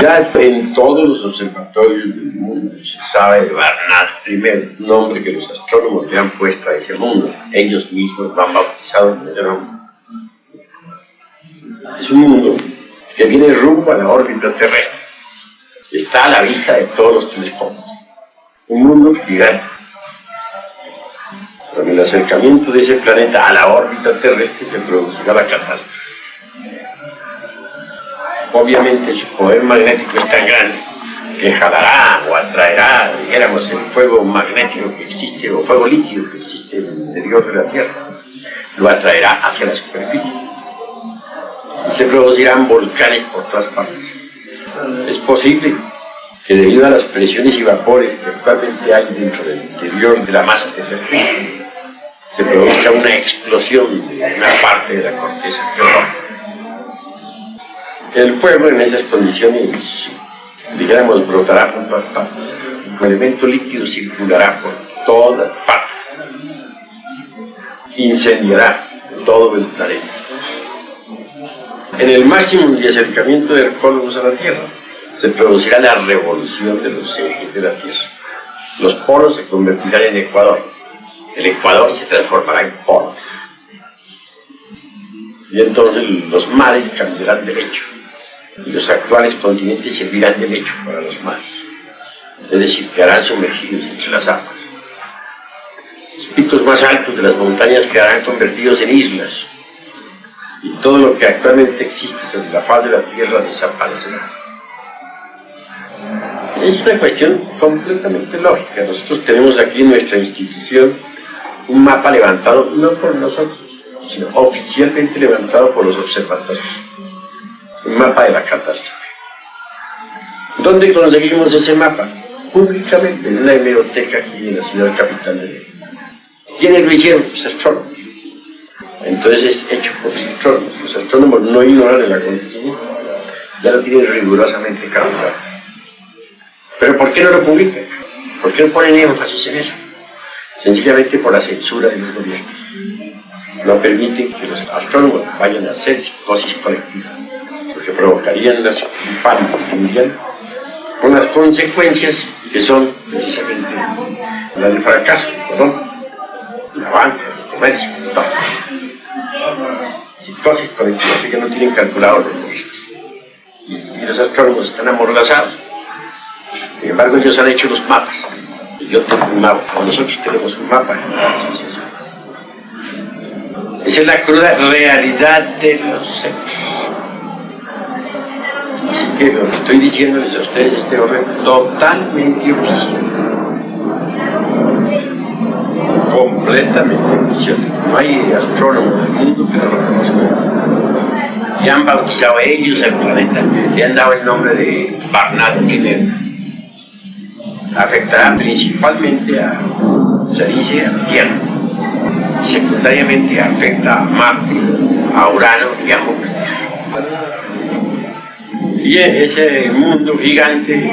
Ya en todos los observatorios del mundo se sabe de Barnard I, nombre que los astrónomos le han puesto a ese mundo. Ellos mismos lo han bautizado con ese nombre. Es un mundo que viene rumbo a la órbita terrestre. Está a la vista de todos los telescopios. Un mundo gigante. Con el acercamiento de ese planeta a la órbita terrestre se producirá la catástrofe. Obviamente su poder magnético es tan grande que jalará o atraerá, dijéramos, el fuego magnético que existe o fuego líquido que existe en el interior de la Tierra, lo atraerá hacia la superficie y se producirán volcanes por todas partes. Es posible que debido a las presiones y vapores que actualmente hay dentro del interior de la masa terrestre se produzca una explosión de una parte de la corteza geológica. El fuego en esas condiciones, digamos, brotará por todas partes. El elemento líquido circulará por todas partes. Incendiará todo el planeta. En el máximo de acercamiento de Hercólogos a la Tierra, se producirá la revolución de los ejes de la Tierra. Los polos se convertirán en Ecuador. El Ecuador se transformará en polos. Y entonces los mares cambiarán de lecho. Y los actuales continentes servirán de lecho para los mares. Es decir, quedarán sumergidos entre las aguas. Los picos más altos de las montañas quedarán convertidos en islas. Y todo lo que actualmente existe sobre la faz de la Tierra desaparecerá. Es una cuestión completamente lógica. Nosotros tenemos aquí en nuestra institución un mapa levantado, no por nosotros, sino oficialmente levantado por los observatorios. Un mapa de la catástrofe. ¿Dónde conseguimos ese mapa? Públicamente, en una hemeroteca aquí en la ciudad capital de México. ¿Quiénes lo hicieron? Los astrónomos. Entonces es hecho por los astrónomos. Los astrónomos no ignoran el acontecimiento, ya lo tienen rigurosamente calculado. ¿Pero por qué no lo publican? ¿Por qué no ponen énfasis en eso? Sencillamente por la censura de los gobiernos. No permiten que los astrónomos vayan a hacer psicosis colectiva, porque provocarían un pánico mundial con las consecuencias que son precisamente las del fracaso económico, la banca, el comercio, todo. Psicosis colectiva que no tienen calculado los gobiernos. Y los astrónomos están amordazados. Sin embargo, ellos han hecho los mapas. Yo tengo un mapa, o nosotros tenemos un mapa en la asociación. Esa es la cruda realidad de los hechos. Así que lo que estoy diciéndoles a ustedes es de orden totalmente oficial. Completamente oficial. No hay astrónomo del mundo que no lo conozca. Y han bautizado ellos el planeta. Le han dado el nombre de Barnard I. Afectará principalmente a, se dice, a la Tierra. Y secundariamente afecta a Marte, a Urano y a Júpiter. Y ese mundo gigante,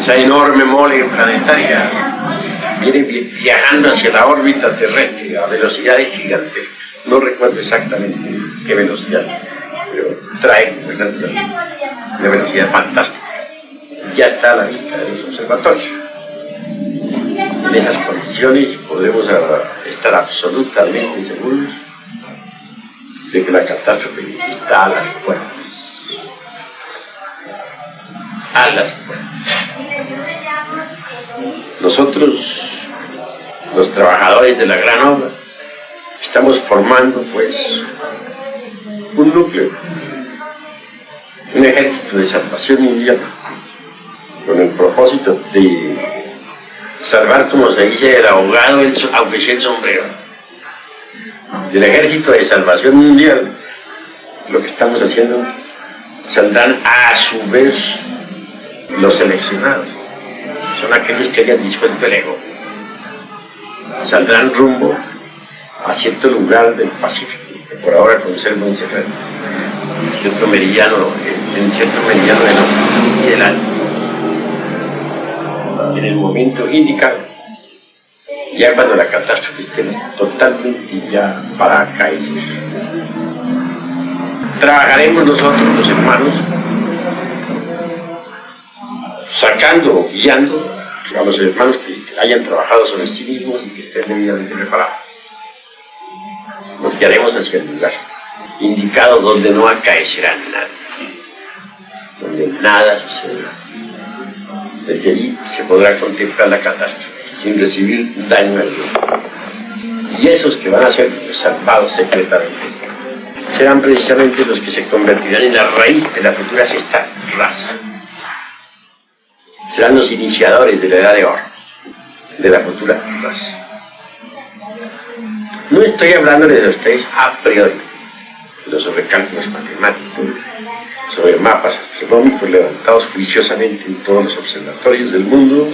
esa enorme mole planetaria, viene viajando hacia la órbita terrestre a velocidades gigantescas. No recuerdo exactamente qué velocidad, pero trae una velocidad fantástica. Ya está a la vista de los observatorios. En esas condiciones podemos estar absolutamente seguros de que la catástrofe está a las puertas. A las puertas. Nosotros, los trabajadores de la gran obra, estamos formando pues un núcleo, un ejército de salvación mundial, con el propósito de salvar, como se dice, el ahogado, aunque sea el sombrero. Del ejército de salvación mundial, lo que estamos haciendo, saldrán a su vez los seleccionados. Son aquellos que hayan disuelto el ego. Saldrán rumbo a cierto lugar del Pacífico, que por ahora conservo en secreto, en cierto meridiano de la longitud y del alto. En el momento indicado, ya cuando la catástrofe esté totalmente ya para caerse. Trabajaremos nosotros, los hermanos, sacando, guiando a los hermanos que hayan trabajado sobre sí mismos y que estén debidamente preparados. Nos guiaremos hacia el lugar indicado donde no acaecerá nadie, donde nada sucederá. Desde allí se podrá contemplar la catástrofe sin recibir daño alguno. Y esos que van a ser salvados secretamente serán precisamente los que se convertirán en la raíz de la futura sexta raza. Serán los iniciadores de la edad de oro, de la futura raza. No estoy hablándoles de ustedes a priori, sino sobre cálculos matemáticos, sobre mapas astronómicos levantados juiciosamente en todos los observatorios del mundo,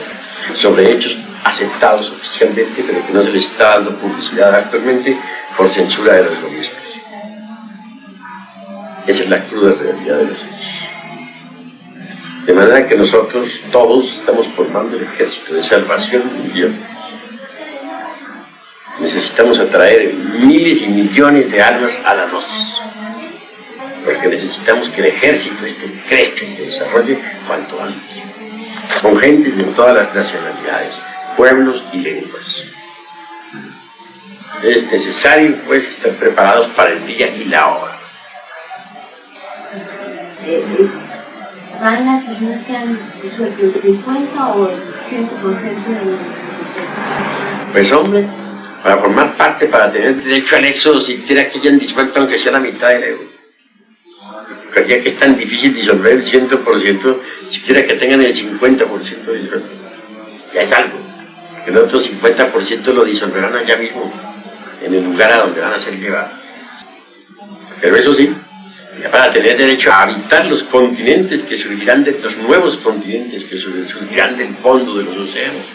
sobre hechos aceptados oficialmente, pero que no se les está dando publicidad actualmente por censura de los gobiernos. Esa es la cruda realidad de los hechos. De manera que nosotros todos estamos formando el ejército de salvación mundial. Necesitamos atraer miles y millones de almas a la gnosis, porque necesitamos que el ejército crezca y se desarrolle cuanto antes, con gentes de todas las nacionalidades, pueblos y lenguas. Es necesario, pues, estar preparados para el día y la hora. ¿Van las financian el 50 o el 100% del? Pues hombre, para formar parte, para tener derecho al éxodo, siquiera que hayan disuelto aunque sea la mitad del euro. Ya que es tan difícil disolver el 100%, siquiera que tengan el 50% disuelto. Ya es algo. El otro 50% lo disolverán allá mismo, en el lugar a donde van a ser llevados. Pero eso sí, ya para tener derecho a habitar los continentes que surgirán de los nuevos continentes que surgirán del fondo de los océanos,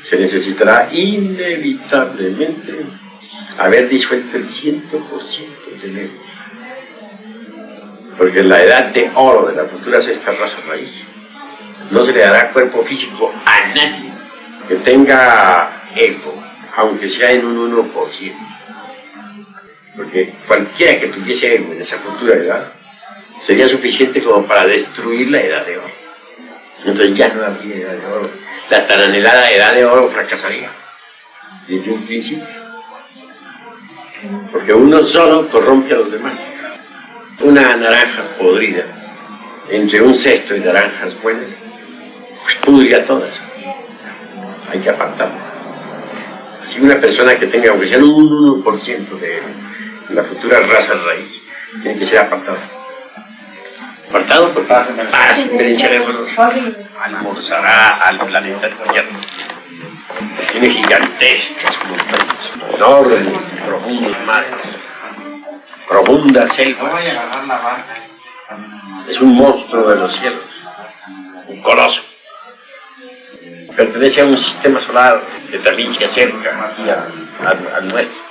se necesitará inevitablemente haber disuelto el 100% del ego. Porque en la edad de oro de la futura sexta raza raíz no se le dará cuerpo físico a nadie que tenga ego, aunque sea en un 1%. Porque cualquiera que tuviese ego en esa futura edad sería suficiente como para destruir la edad de oro. Entonces ya no habría edad de oro. La tan anhelada edad de oro fracasaría desde un principio. Porque uno solo corrompe a los demás. Una naranja podrida entre un cesto de naranjas buenas, pues pudre a todas. Hay que apartarlo. Así una persona que tenga, aunque sea un 1% de la futura raza raíz, tiene que ser apartado. Apartado porque almorzará al planeta Tierra. Tiene gigantescas montañas, enormes, profundos mares, profundas selvas. Es un monstruo de los cielos, un coloso. Pertenece a un sistema solar que también se acerca aquí al nuestro.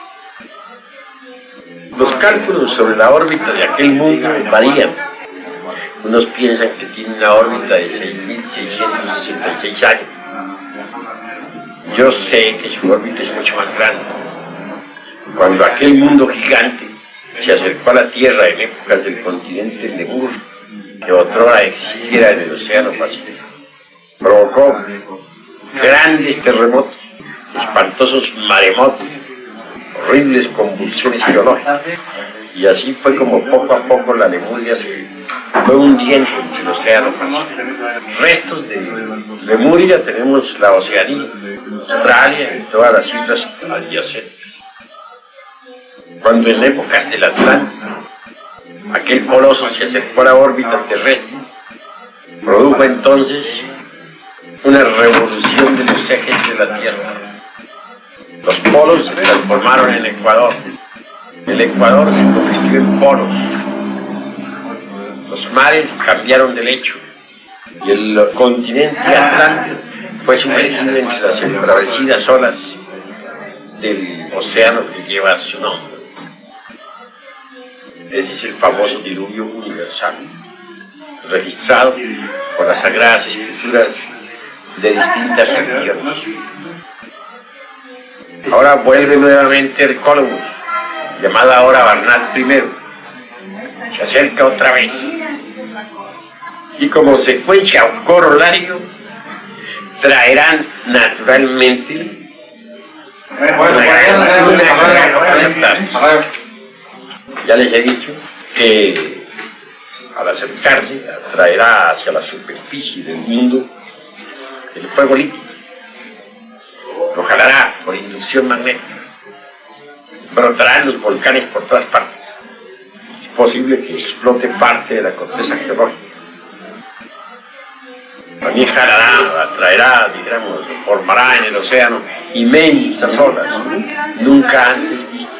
Los cálculos sobre la órbita de aquel mundo varían. Unos piensan que tiene una órbita de 6.666 años. Yo sé que su órbita es mucho más grande. Cuando aquel mundo gigante se acercó a la Tierra en épocas del continente Lemur, que otrora existiera en el Océano Pacífico, provocó grandes terremotos, espantosos maremotos, horribles convulsiones geológicas, y así fue como poco a poco la Lemuria se fue hundiendo en el Océano Pacífico. Restos de Lemuria tenemos la Oceanía, Australia y todas las islas adyacentes. Cuando en épocas del Atlántico aquel coloso se acercó a la órbita terrestre, produjo entonces una revolución de los ejes de la Tierra. Los polos se transformaron en Ecuador. El Ecuador se convirtió en polos. Los mares cambiaron de lecho y el continente atlántico fue sumergido entre las embravecidas olas del océano que lleva su nombre. Ese es el famoso diluvio universal, registrado por las sagradas escrituras de distintas religiones. Ahora vuelve nuevamente Hercólogos, llamada ahora Barnard I. Se acerca otra vez Y como secuencia o corolario, traerán naturalmente ya les he dicho que al acercarse atraerá hacia la superficie del mundo el fuego líquido, lo jalará por inducción magnética, brotarán los volcanes por todas partes, es posible que explote parte de la corteza geológica, también jalará, atraerá, digamos, formará en el océano inmensas olas, nunca antes vistas.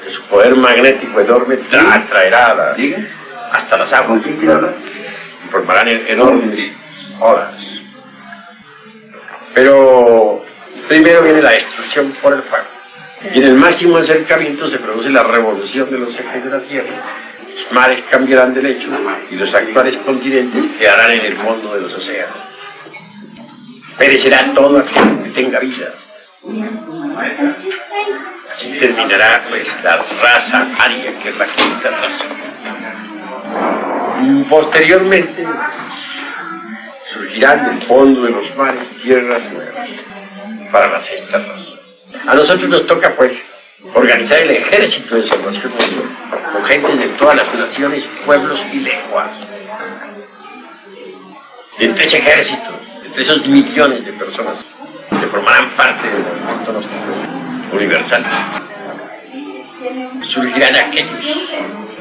De su poder magnético enorme atraerá hasta las aguas y formarán enormes olas. Pero primero viene la destrucción por el fuego. Y en el máximo acercamiento se produce la revolución de los ejes de la Tierra. Los mares cambiarán de lecho y los actuales continentes quedarán en el fondo de los océanos. Perecerá todo aquello que tenga vida. Así terminará pues la raza aria, que es la quinta raza. Posteriormente surgirán del fondo de los mares tierras nuevas para la sexta raza. A nosotros nos toca pues organizar el ejército de salvación mundial, con gente de todas las naciones, pueblos y lenguas. Entre ese ejército, entre esos millones de personas que formarán parte del movimiento gnóstico universal, surgirán aquellos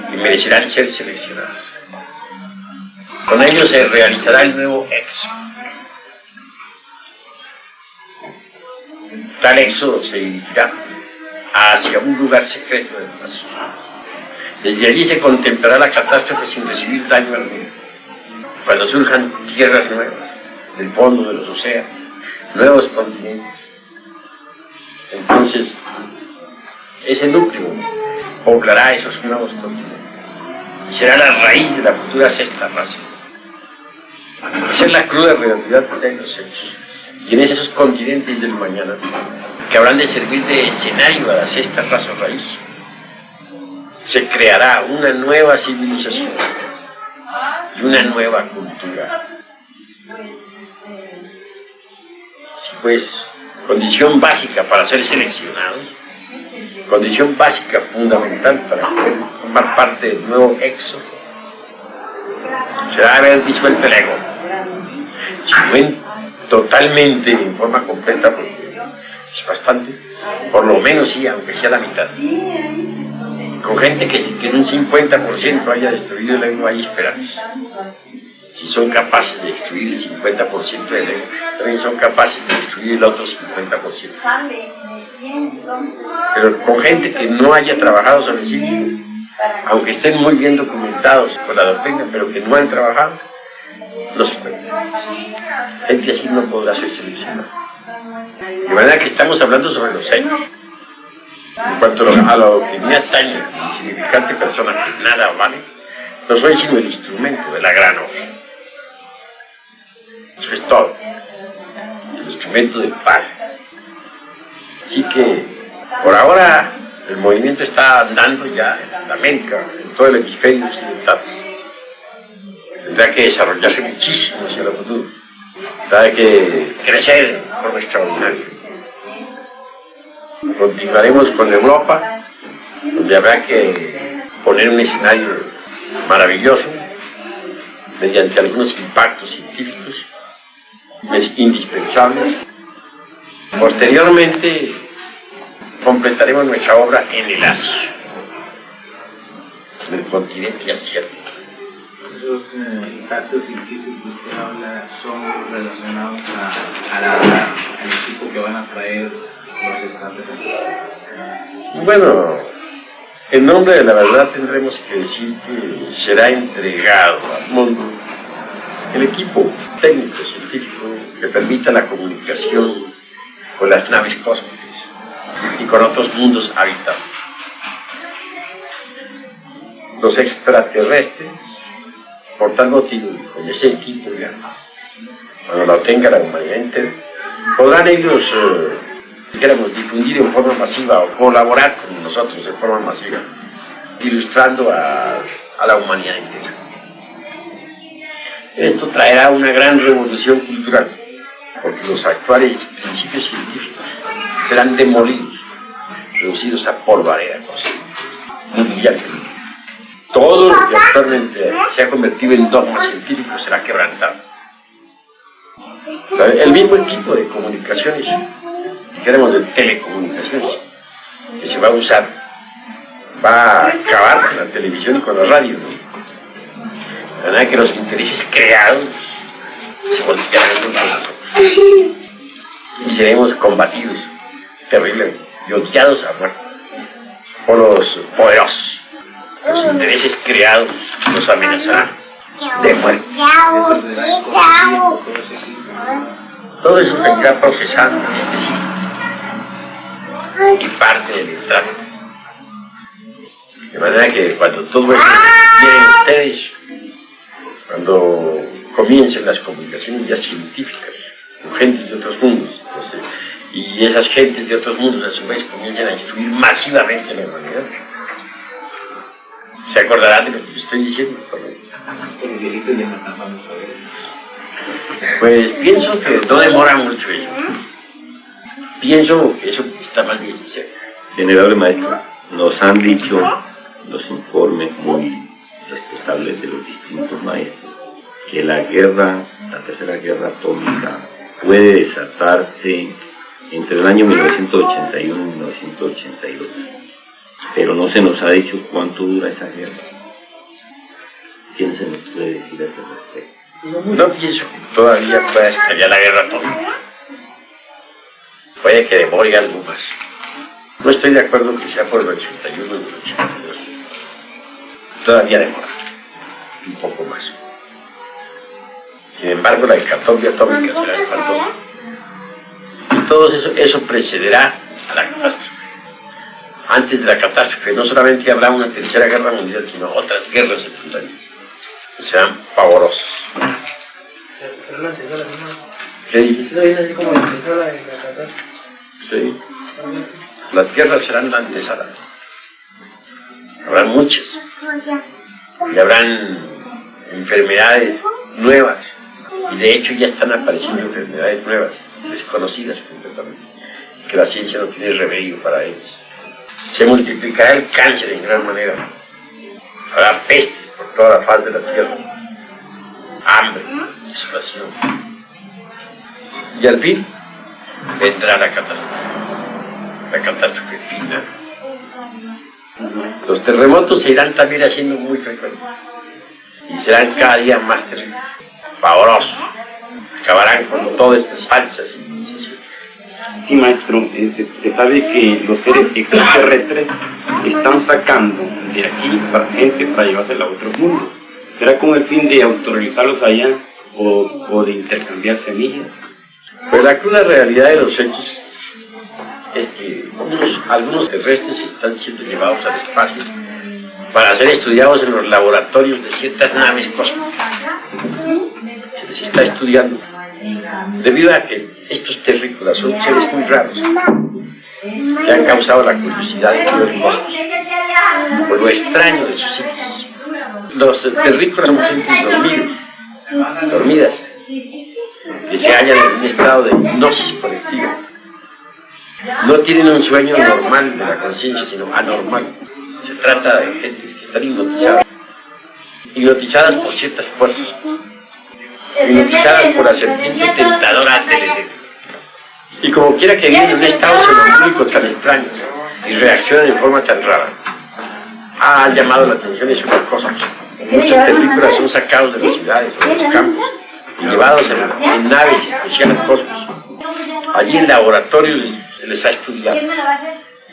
que merecerán ser seleccionados. Con ellos se realizará el nuevo éxodo. Tal éxodo se dirigirá hacia un lugar secreto del vacío. Desde allí se contemplará la catástrofe sin recibir daño alguno. Cuando surjan tierras nuevas del fondo de los océanos, nuevos continentes, entonces ese núcleo poblará esos nuevos continentes y será la raíz de la futura sexta raza. Esa es la cruda realidad de los hechos. Y en esos continentes del mañana, que habrán de servir de escenario a la sexta raza raíz, se creará una nueva civilización y una nueva cultura. Sí, pues, condición básica para ser seleccionados, condición básica fundamental para poder formar parte del nuevo éxodo, será haber disuelto el ego. Si no totalmente, en forma completa, porque es bastante, por lo menos sí, aunque sea la mitad. Con gente que en un 50% haya destruido el ego, hay esperanza. Si son capaces de destruir el 50% del ego, también son capaces de destruir el otro 50%. Pero con gente que no haya trabajado sobre sí, aunque estén muy bien documentados con la doctrina, pero que no han trabajado, no se puede. Gente así no podrá ser seleccionada. De manera que estamos hablando sobre los hechos. En cuanto a lo que me atañe, insignificante persona que nada vale, no soy sino el instrumento de la gran obra. Eso es todo. El instrumento del Padre. Así que, por ahora, el movimiento está andando ya en América, en todo el hemisferio occidental. Tendrá que desarrollarse muchísimo hacia el futuro. Tendrá que crecer de forma extraordinaria. Continuaremos con Europa, donde habrá que poner un escenario maravilloso, mediante algunos impactos científicos indispensables. Posteriormente, completaremos nuestra obra en el Asia, en el continente asiático. Esos impactos científicos que habla son relacionados al equipo que van a traer los extraterrestres. Bueno, en nombre de la verdad tendremos que decir que será entregado al mundo el equipo técnico científico que permita la comunicación con las naves cósmicas y con otros mundos habitados. Los extraterrestres, por tal motivo, con ese equipo ya, cuando lo tenga la humanidad entera, podrán ellos, dijéramos, difundir en forma masiva o colaborar con nosotros en forma masiva, ilustrando a la humanidad entera. Esto traerá una gran revolución cultural, porque los actuales principios científicos serán demolidos, reducidos a polvareda, mundialmente. Todo lo que actualmente se ha convertido en dogma científico será quebrantado. El mismo equipo de comunicaciones, dijéramos de telecomunicaciones, que se va a usar, va a acabar con la televisión y con la radio, ¿no? De manera que los intereses creados se voltearán contra nosotros y seremos combatidos terriblemente y odiados a muerte por los poderosos. Los intereses creados nos amenazarán de muerte. Todo eso vendrá procesando en este siglo y parte del entrante. De manera que cuando todo eso lleguen ustedes, cuando comiencen las comunicaciones ya científicas con gentes de otros mundos, entonces, y esas gentes de otros mundos a su vez comienzan a instruir masivamente a la humanidad, ¿se acordarán de lo que estoy diciendo? Pues pienso que no demora mucho eso. Pienso que eso está más bien cerca. Venerable maestro, nos han dicho los informes muy respetables de los distintos maestros que la tercera guerra atómica puede desatarse entre el año 1981 y 1982. Pero no se nos ha dicho cuánto dura esa guerra. ¿Quién se nos puede decir a ese respecto? No pienso que todavía pueda estallar la guerra atómica. Puede que demore algo más. No estoy de acuerdo que sea por el 81 o el 82. Todavía demora un poco más. Sin embargo, la hecatombe atómica será espantosa. Y todo eso precederá a la catástrofe. Antes de la catástrofe no solamente habrá una tercera guerra mundial, sino otras guerras secundarias que serán pavorosas. ¿Qué dices? Sí. Las guerras serán la antesala. Habrán muchas. Y habrán enfermedades nuevas. Y de hecho ya están apareciendo enfermedades nuevas, desconocidas completamente, que la ciencia no tiene remedio para ellas. Se multiplicará el cáncer en gran manera. Habrá peste por toda la faz de la tierra. Hambre, desolación. Y al fin vendrá la catástrofe final. Los terremotos se irán también haciendo muy frecuentes y serán cada día más terribles, pavorosos. Acabarán con todas estas falsas civilizaciones. Sí, maestro, se sabe que los seres extraterrestres están sacando de aquí para gente para llevársela a otros mundos. ¿Será con el fin de autorrealizarlos allá o de intercambiar semillas? Pues la cruda realidad de los hechos es que algunos terrestres están siendo llevados al espacio para ser estudiados en los laboratorios de ciertas naves cósmicas. Se les está estudiando debido a que estos terrícolas son seres muy raros que han causado la curiosidad de todo el cosmos por lo extraño de sus sitios. Los terrícolas son gentes dormidas, que se hallan en un estado de hipnosis colectiva. No tienen un sueño normal de la conciencia, sino anormal. Se trata de gentes que están hipnotizadas por ciertas fuerzas, hipnotizadas por la serpiente tentadora del Edén. Y como quiera que viven en un estado sonambúlico tan extraño y reaccionan en forma tan rara, ha llamado la atención es una cosa. Muchos terrícolas son sacados de las ciudades o de los campos y llevados en naves especiales al cosmos. Allí en laboratorios se les ha estudiado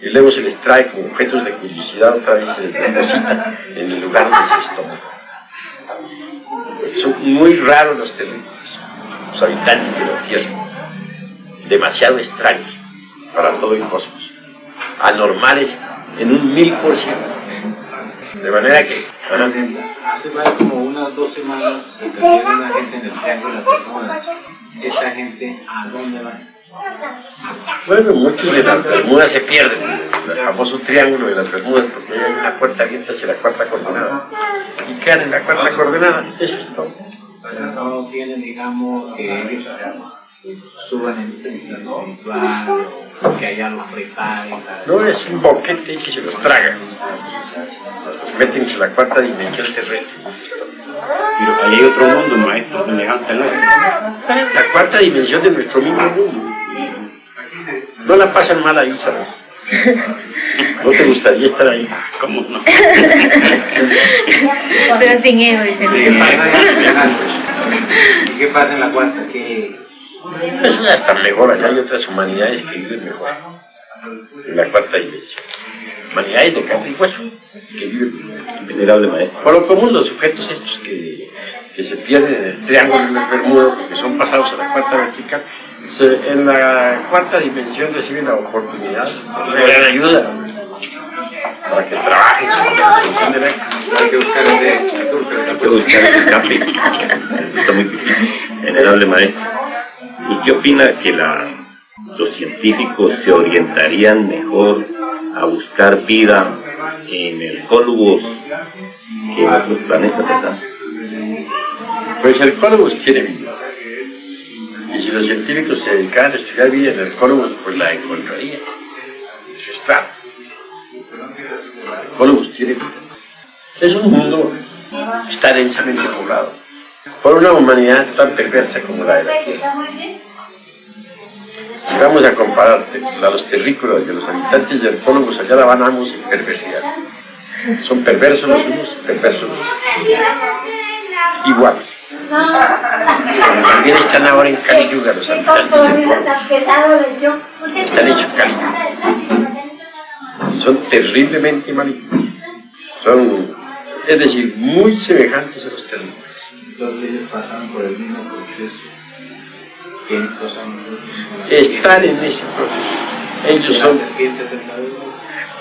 y luego se les trae como objetos de curiosidad, otra vez se les deposita en el lugar donde se les tomó. Son muy raros los terrícolas, los habitantes de la Tierra, demasiado extraños para todo el cosmos, anormales en un 1000%. De manera que hace más como unas 2 semanas se perdió una gente en el Triángulo de las Bermudas. ¿Esta gente a dónde va? Bueno, muchos de las Bermudas se pierden, el famoso Triángulo de las Bermudas, porque hay una puerta abierta hacia la cuarta coordenada y quedan en la cuarta coordenada. Eso es todo. Pues no tienen, digamos, que ellos suban el espiritual, que allá los preparen. No es un boquete que se los traga. Los meten en la cuarta dimensión terrestre. Pero ahí hay otro mundo, maestro, semejante al nuestro. La cuarta dimensión de nuestro mismo mundo. No la pasan mal ahí, ¿sabes? ¿No te gustaría estar ahí? ¿Cómo no? Pero sin ego, dice. ¿Y qué pasa en la cuarta? ¿Qué? Eso ya está mejor, allá hay otras humanidades que viven mejor. En la cuarta dimensión. Humanidades de carne y hueso que viven mejor. Venerable maestro. Por lo común, los sujetos estos que se pierden en el triángulo de las Bermudas, que son pasados a la cuarta vertical, en la cuarta dimensión reciben la oportunidad, una gran ayuda para que trabajen sobre la solución de la... Hay que buscar Hay que buscar el escape. Está muy difícil. Venerable maestro, ¿usted opina que los científicos se orientarían mejor a buscar vida en el Cólubos que en otros planetas, verdad? Pues el Cólubos tiene vida. Y si los científicos se dedicaran a estudiar vida en el Cólubos, pues la encontrarían. Eso es claro. El Cólubos tiene vida. Es un mundo que está densamente poblado por una humanidad tan perversa como la de la Tierra. Si vamos a comparar a los terrícolas de los habitantes del Cólubos, allá la ganamos en perversidad. Son perversos los unos, perversos los otros. Iguales. También están ahora en Kali Yuga los habitantes del Cólubos. Están hechos Kali Yuga. Son terriblemente malignos. Es decir, muy semejantes a los terrícolas. Entonces ellos pasaron por el mismo proceso. ¿Quiénes pasaron? Están en ese proceso. Ellos son... serpientes tentadoras.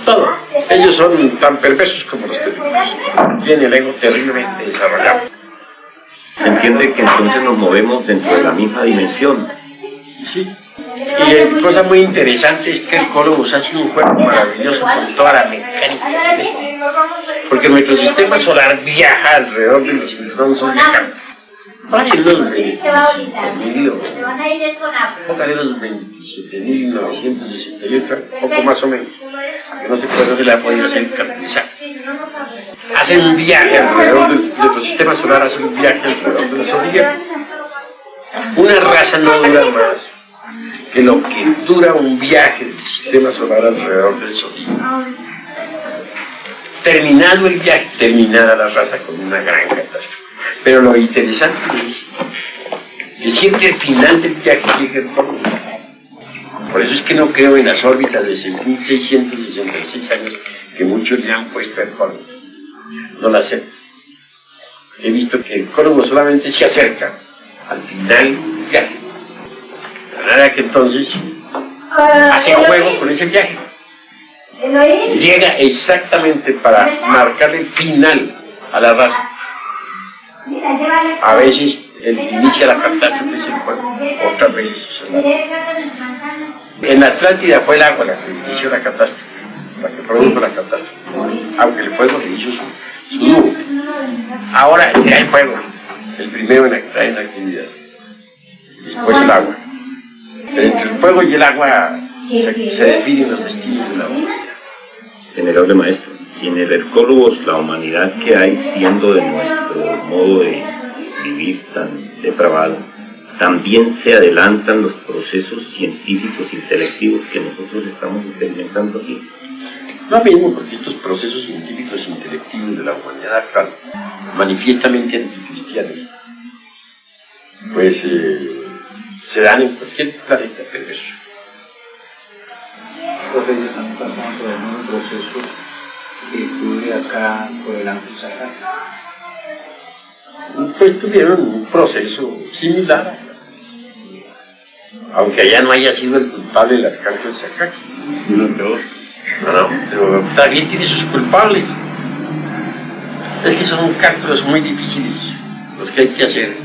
Todo. Ellos son tan perversos como los terrícolas. Tienen el ego terriblemente desarrollado. Se entiende que entonces nos movemos dentro de la misma dimensión. Sí. Y cosa muy interesante es que el Cólubos ha sido un juego maravilloso con toda la mecánica celeste. Porque nuestro sistema solar viaja alrededor del cinturón zodiacal. Varios los 27.968, poco más o menos. No sé por qué se le ha podido hacer calculizar. Hacen un viaje alrededor del nuestro sistema solar, hace un viaje alrededor del zodiaco. Una raza no dura más que lo que dura un viaje del sistema solar alrededor del zodiaco. Terminado el viaje, terminará la raza con una gran catástrofe. Pero lo interesante es que siempre al final del viaje llega el Cólubos. Por eso es que no creo en las órbitas de 6.666 años que muchos le han puesto al Cólubos. No la acepto. He visto que el Cólubos solamente se acerca al final del viaje. De manera que entonces hace juego con ese viaje. Llega exactamente para marcarle el final a la raza. A veces inicia la catástrofe es el fuego, otras veces es el agua. En la Atlántida fue el agua la que inició la catástrofe, la que produjo la catástrofe, aunque el fuego le hizo su dúo. Ahora ya el fuego, el primero en entrar en actividad, después el agua. Pero entre el fuego y el agua se definen los destinos de la humanidad. Venerable maestro, y en el Cólubos la humanidad que hay, siendo de nuestro modo de vivir tan depravado, también se adelantan los procesos científicos intelectivos que nosotros estamos experimentando aquí. Lo mismo, porque estos procesos científicos intelectivos de la humanidad actual, manifiestamente anticristianos, pues se dan en cualquier planeta perverso. Entonces ellos están pasando por el mismo proceso que estuve acá por el Antusacá. Pues tuvieron un proceso similar, aunque allá no haya sido el culpable el arcángel Sakaki. No, pero también tiene sus culpables. Es que son cálculos muy difíciles los que hay que hacer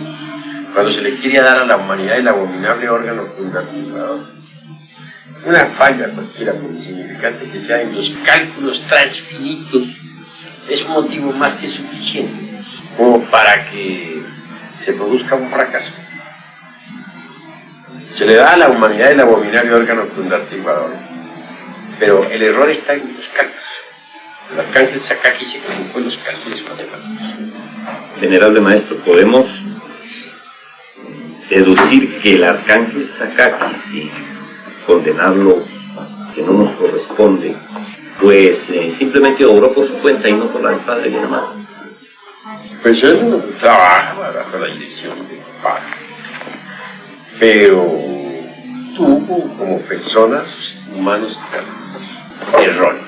cuando se le quiere dar a la humanidad el abominable órgano fundamentador. Una falla cualquiera, por insignificante que sea, en los cálculos transfinitos es un motivo más que suficiente como para que se produzca un fracaso. Se le da a la humanidad el abominable órgano condartiguador, pero el error está en los cálculos. El arcángel Sakaki se equivocó en los cálculos matemáticos. Venerable maestro, podemos deducir que el arcángel Sakaki, sin condenarlo, que no nos corresponde, pues simplemente obró por su cuenta y no por la del Padre bien amado. Pues él trabaja bajo la dirección del Padre, pero tuvo como personas humanos errores.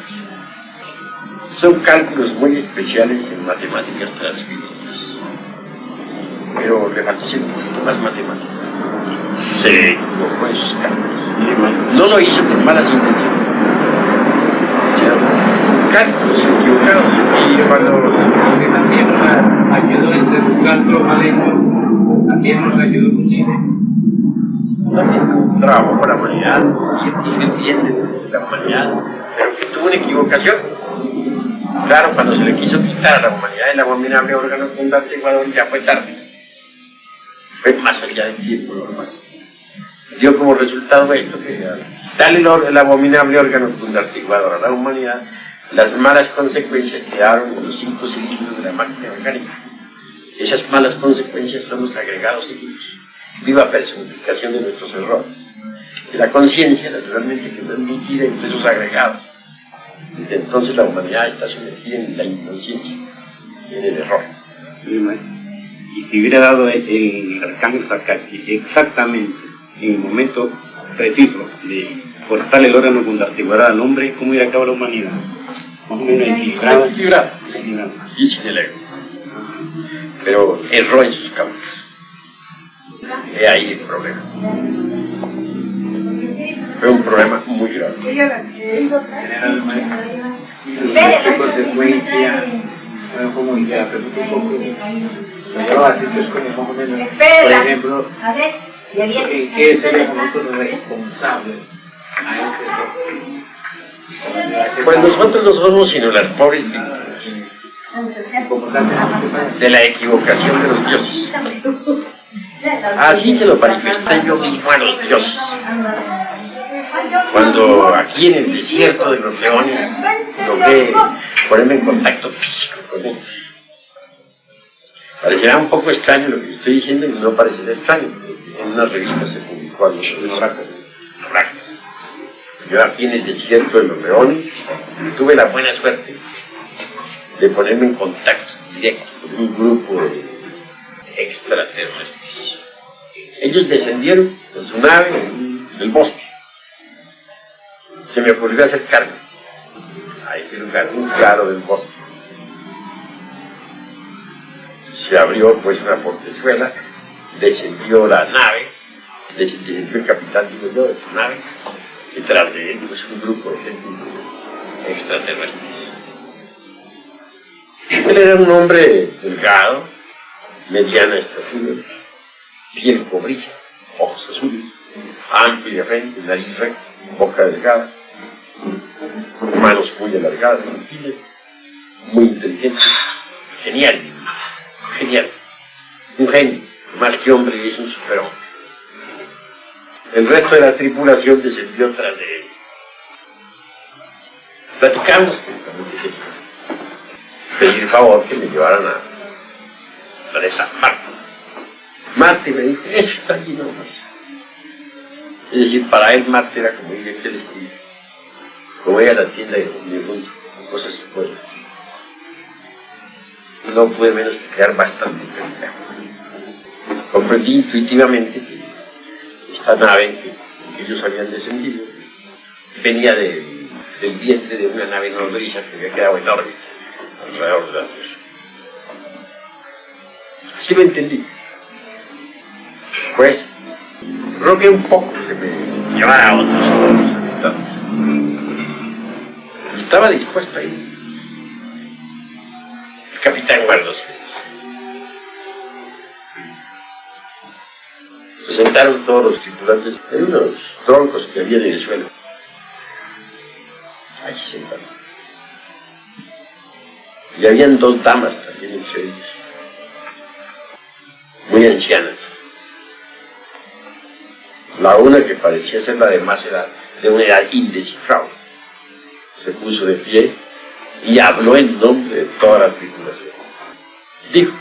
Son cálculos muy especiales en matemáticas transfinitas, pero le faltó ser un poquito más matemático. Se equivocó en sus cálculos. No lo hizo con malas intenciones. Cálculos equivocados. Y cuando que también nos ayudó entre sus cálculos mal hechos, también nos ayudó con Chile. También trabajó por la humanidad y es el bien de la humanidad, pero que tuvo una equivocación. Claro, cuando se le quiso quitar a la humanidad el abominable órgano condartiguador, ya fue tarde. Fue más allá del tiempo normal. Dio como resultado esto, que darle el abominable órgano condartiguador a la humanidad, las malas consecuencias quedaron en los 5 cilindros de la máquina orgánica. Esas malas consecuencias son los agregados cíclicos, viva personificación de nuestros errores. Y la conciencia, naturalmente, quedó emitida entre esos agregados. Desde entonces la humanidad está sumergida en la inconsciencia, en el error. Y si hubiera dado el arcángel Sakaki exactamente en el momento preciso de cortarle el órgano condartiguador al hombre, ¿cómo hubiera acabado la humanidad? Más o menos equilibrado. Y sin el ego. Pero erró en sus cálculos. He ahí el problema. Fue un problema muy grave. ¿Qué consecuencia? Bueno, como ya, pero un poco. Yo así que es como más o menos. Por ejemplo, ¿en qué seríamos nosotros responsables a ese error? Pues nosotros no somos sino las pobres víctimas de la equivocación de los dioses. Así se lo manifesté yo mismo a los dioses. Cuando aquí en el desierto de los leones logré ponerme en contacto físico con ellos. Parecerá un poco extraño lo que estoy diciendo y no parecerá extraño, porque en una revista se publicó algo sobre oráculos. Yo aquí en el desierto de los leones tuve la buena suerte de ponerme en contacto directo con un grupo de extraterrestres. Ellos descendieron con su nave en el bosque. Se me ocurrió acercarme a ese lugar, un claro del bosque. Se abrió pues una portezuela, descendió la nave, descendió el capitán, digo yo, de su nave, detrás de él pues un grupo de gente extraterrestres. Él era un hombre delgado, mediana estatura, piel cobriza, ojos azules, amplia frente, nariz recta, boca delgada, manos muy alargadas, muy inteligente, genial, un genio, más que hombre es un superhombre. El resto de la tripulación descendió tras de él. Platicamos, pedí el favor que me llevaran a la planeta Marte. Marte me dijo, eso está allí nomás. Es decir, para él Marte era como ir a aquel espíritu, como ir a la tienda de mundo, cosas fuertes. No pude menos que quedar bastante perplejo. Comprendí intuitivamente que esta nave en que ellos habían descendido venía del vientre de una nave nodriza que había quedado en órbita alrededor de la Tierra. Así lo entendí. Pues rogué un poco que me llevara a otros habitantes. Estaba dispuesto a ir. El capitán guardó silencio. Se sentaron todos los tripulantes en unos troncos que había en el suelo. Ahí se sentaron. Y habían dos damas también entre ellos. muy ancianas. La una, que parecía ser la de más edad, de una edad indescifrable, se puso de pie y habló en nombre de toda la tripulación. Dijo: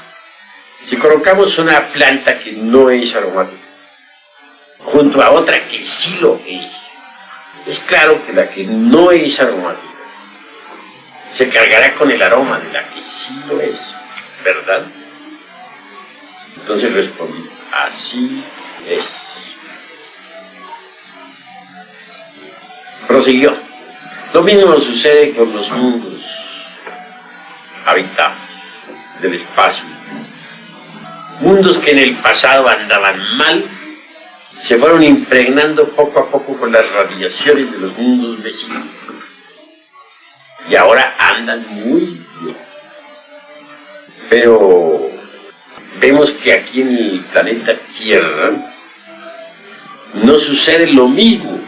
si colocamos una planta que no es aromática junto a otra que sí lo es claro que la que no es aromática se cargará con el aroma de la que sí lo es, ¿verdad? Entonces respondí: así es. Prosiguió: lo mismo sucede con los mundos habitados del espacio. Mundos que en el pasado andaban mal, se fueron impregnando poco a poco con las radiaciones de los mundos vecinos. Y ahora andan muy bien. Pero vemos que aquí en el planeta Tierra no sucede lo mismo.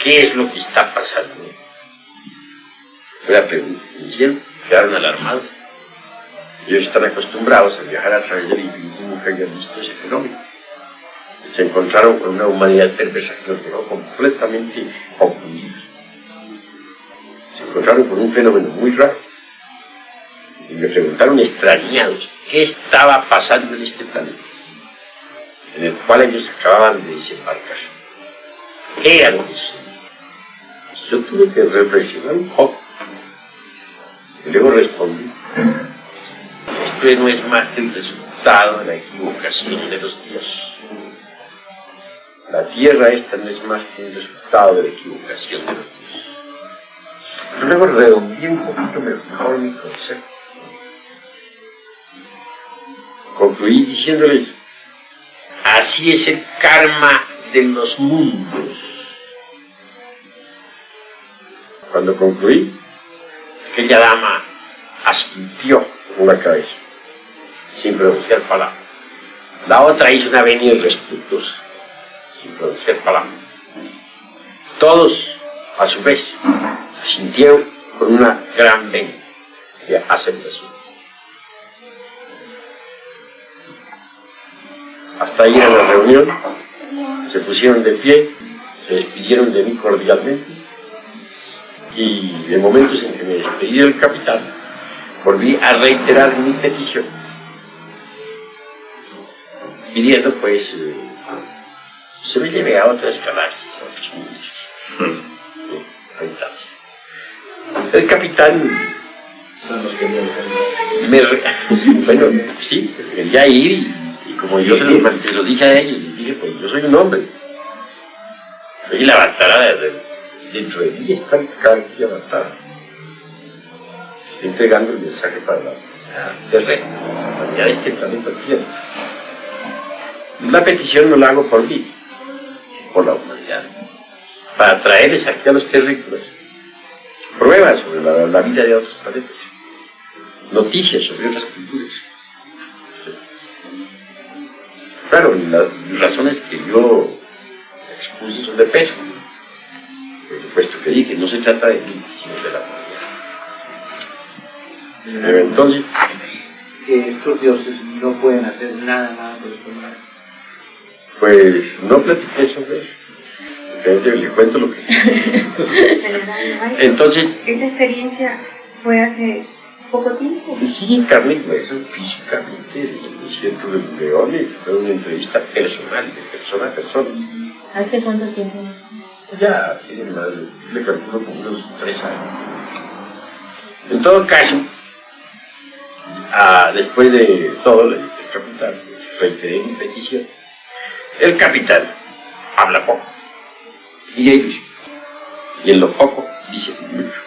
¿Qué es lo que está pasando? Fue la pregunta. Quedaron alarmados. Ellos están acostumbrados a viajar a través del infinito y nunca habían visto ese fenómeno. Se encontraron con una humanidad perversa que los dejó completamente confundidos. Se encontraron con un fenómeno muy raro. Y me preguntaron extrañados qué estaba pasando en este planeta, en el cual ellos acababan de desembarcar. ¿Qué era lo que sucedía? Yo tuve que reflexionar un poco. Y luego respondí: esto no es más que el resultado de la equivocación de los dioses. La tierra esta no es más que el resultado de la equivocación de los dioses. Luego redondeé un poquito mejor mi concepto. Concluí diciéndoles: así es el karma de los mundos. Cuando concluí, aquella dama asintió con la cabeza, sin pronunciar palabra. La otra hizo una venia irrespetuosa, sin pronunciar palabra. Todos, a su vez, asintieron con una gran venia de aceptación. Hasta ahí en la reunión, se pusieron de pie, se despidieron de mí cordialmente, y en momentos en que me despedí del capitán, volví a reiterar mi petición, pidiendo pues se me lleve a otras galaxias, a otros mundos habitados. El capitán bueno, sí, quería ir, y como yo se lo dije a él, dije: pues yo soy un hombre, y la batalla dentro de mí está cada día batalla. Estoy entregando el mensaje para la terrestre, la humanidad de este planeta Tierra. La petición no la hago por mí, por la humanidad, para traerles aquí a los terrícolas pruebas sobre la vida de otros planetas, noticias sobre otras culturas. Sí. Claro, las razones que yo expuse son de peso. Por supuesto que dije: no se trata de mí, sino de la humanidad. Pero entonces, estos dioses no pueden hacer nada por esto. pues no platiqué sobre eso. Le cuento lo que entonces, ¿esa experiencia fue hace poco tiempo? sí, en carne y hueso, físicamente, lo siento de leones. Fue una entrevista personal, de persona a persona. ¿Hace cuánto tiempo? Ya tiene más, le calculo como unos 3 años. En todo caso, después de todo, le dije al capitán, reiteré mi petición. El capitán habla poco, y ellos, y en lo poco dice mucho.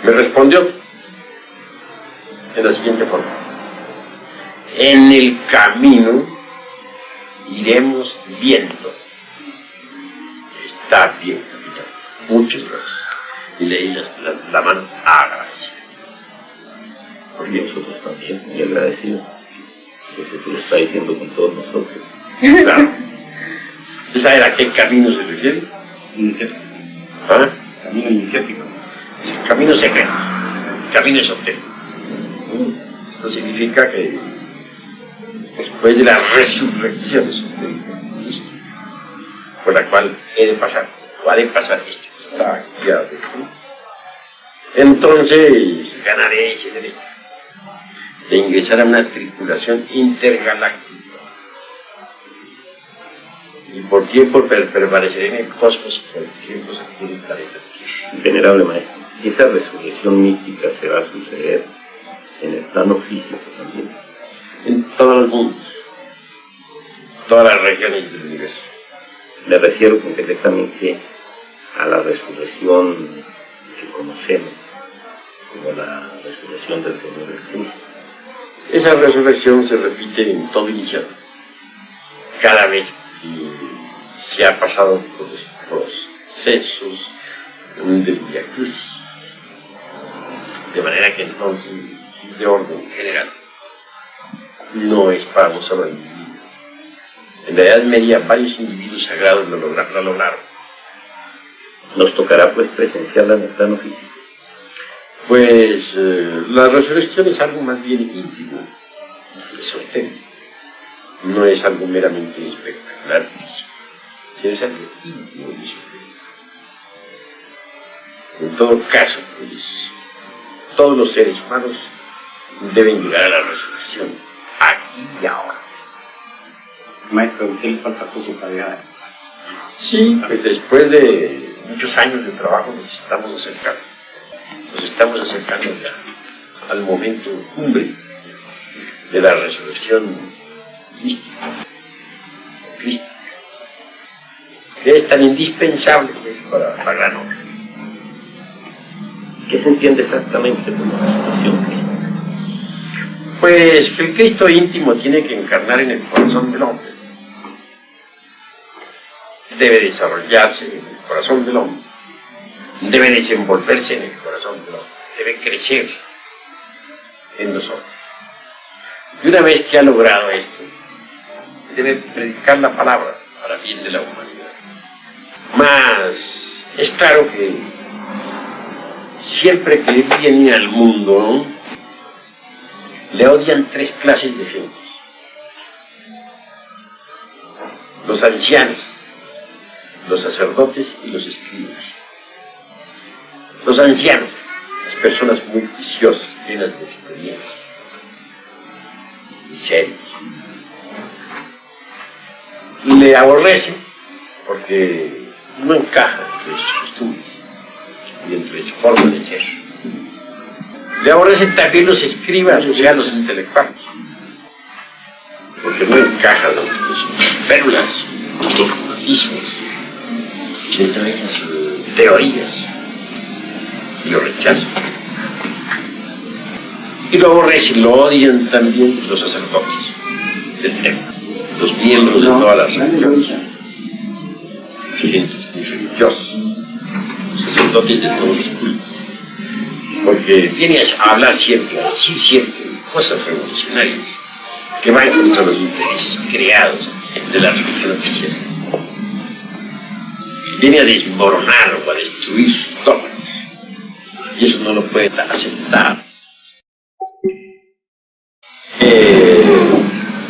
Me respondió de la siguiente forma: en el camino iremos viendo. Está bien, capitán, muchas gracias. Y le di la mano agradecida. Porque nosotros también, muy agradecidos. Pues eso lo está diciendo con todos nosotros. Claro. ¿Usted sabe a qué camino se refiere? Iniciático. ¿Ah? Camino iniciático. Camino secreto, camino esotérico. Esto significa que después de la resurrección esotérica, por la cual he de pasar, o ha de pasar esto que está aquí adentro, entonces ganaré ese derecho de ingresar a una tripulación intergaláctica. ¿Y por tiempo permaneceré en el cosmos? Por tiempo aquí en el planeta Tierra. Venerable maestro, esa resurrección mística se va a suceder en el plano físico también. En todos los mundos, todas las regiones del universo. Me refiero concretamente a la resurrección que conocemos como la resurrección del Señor Jesús. Esa resurrección se repite en todo iniciado. Cada vez que se ha pasado por los procesos del Vía Cruz. De manera que entonces, de orden general, no es para un solo individuo. En la Edad Media varios individuos sagrados lo lograron. Nos tocará pues presenciarla en el plano físico. Pues la resurrección es algo más bien íntimo, esotérico. No es algo meramente espectacular, sino es algo íntimo y esotérico. En todo caso, pues, todos los seres humanos deben llegar a la resurrección, aquí y ahora. Maestro, ¿qué le falta por su calidad? Sí, pues después de muchos años de trabajo nos estamos acercando ya al momento cumbre de la resurrección mística, crística, que es tan indispensable pues, para la gran obra. ¿Qué se entiende exactamente como resurrección crística? Pues que el Cristo íntimo tiene que encarnar en el corazón del hombre. Debe desarrollarse en el corazón del hombre. Debe desenvolverse en el corazón del hombre. Debe crecer en nosotros. Y una vez que ha logrado esto, debe predicar la palabra para bien de la humanidad. Mas es claro que siempre que él viene al mundo, le odian tres clases de gentes. Los ancianos, los sacerdotes y los escribas. Los ancianos, las personas muy juiciosas, llenas de experiencia y serios. Le aborrecen porque no encaja entre sus costumbres y entre su forma de ser. Le aborrecen también los escribas, o sea, los intelectuales, porque no encaja dentro de sus férulas, dogmatismos, dentro de esas teorías, y lo rechazan. Y lo aborrecen, lo odian también los sacerdotes del templo, los miembros de todas las religiones, gentes muy religiosas, los sacerdotes de todos los cultos, porque viene a hablar siempre, a decir siempre cosas revolucionarias que van contra los intereses creados de la religión oficial. Viene a desmoronar o a destruir sus dogmas, y eso no lo puede aceptar.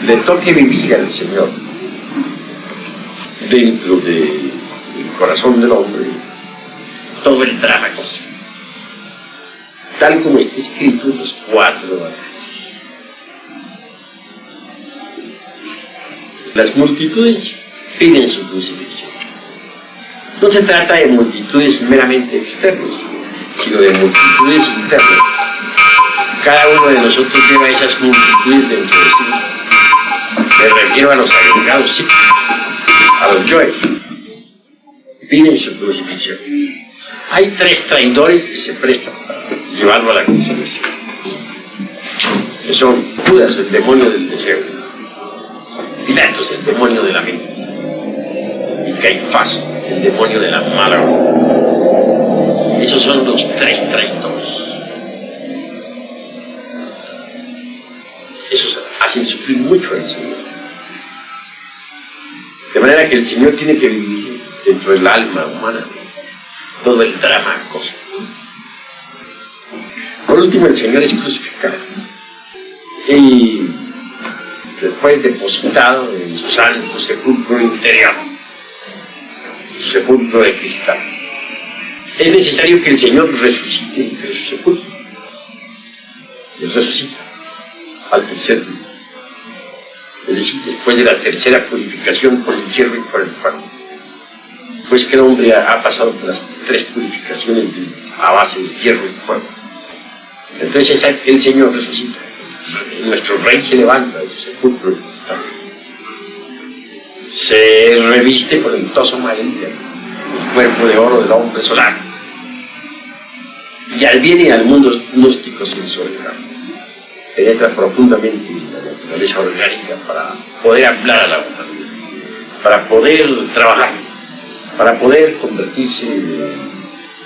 Le toque vivir al Señor dentro del corazón del hombre todo el drama cósmico, tal como está escrito en los 4 evangelios. Las multitudes piden su crucifixión. No se trata de multitudes meramente externas, sino de multitudes internas. Cada uno de nosotros lleva esas multitudes dentro de sí. Me refiero a los agregados psíquicos, a los yoes. Piden su crucifixión. Hay 3 traidores que se prestan para llevarlo a la crucifixión, que son Judas, el demonio del deseo; Pilatos, el demonio de la mente; y Caifás, el demonio de la mala obra. Esos son los 3 traidores. Esos hacen sufrir mucho al Señor. De manera que el Señor tiene que vivir dentro del alma humana todo el drama cósmico. Por último, el Señor es crucificado. Y fue depositado en su santo sepulcro interior, su sepulcro de cristal. Es necesario que el Señor resucite entre su sepulcro. Él resucita al tercer día. Es decir, después de la tercera purificación por el hierro y por el fuego. Pues que el hombre ha pasado por las tres purificaciones a base de hierro y fuego. Entonces el Señor resucita. Nuestro Rey se levanta de su sepulcro. Se reviste con el toso María, el cuerpo de oro del hombre solar. Y viene al mundo gnóstico sensorial. Penetra profundamente en la naturaleza orgánica para poder hablar a la humanidad, para poder trabajar, para poder convertirse,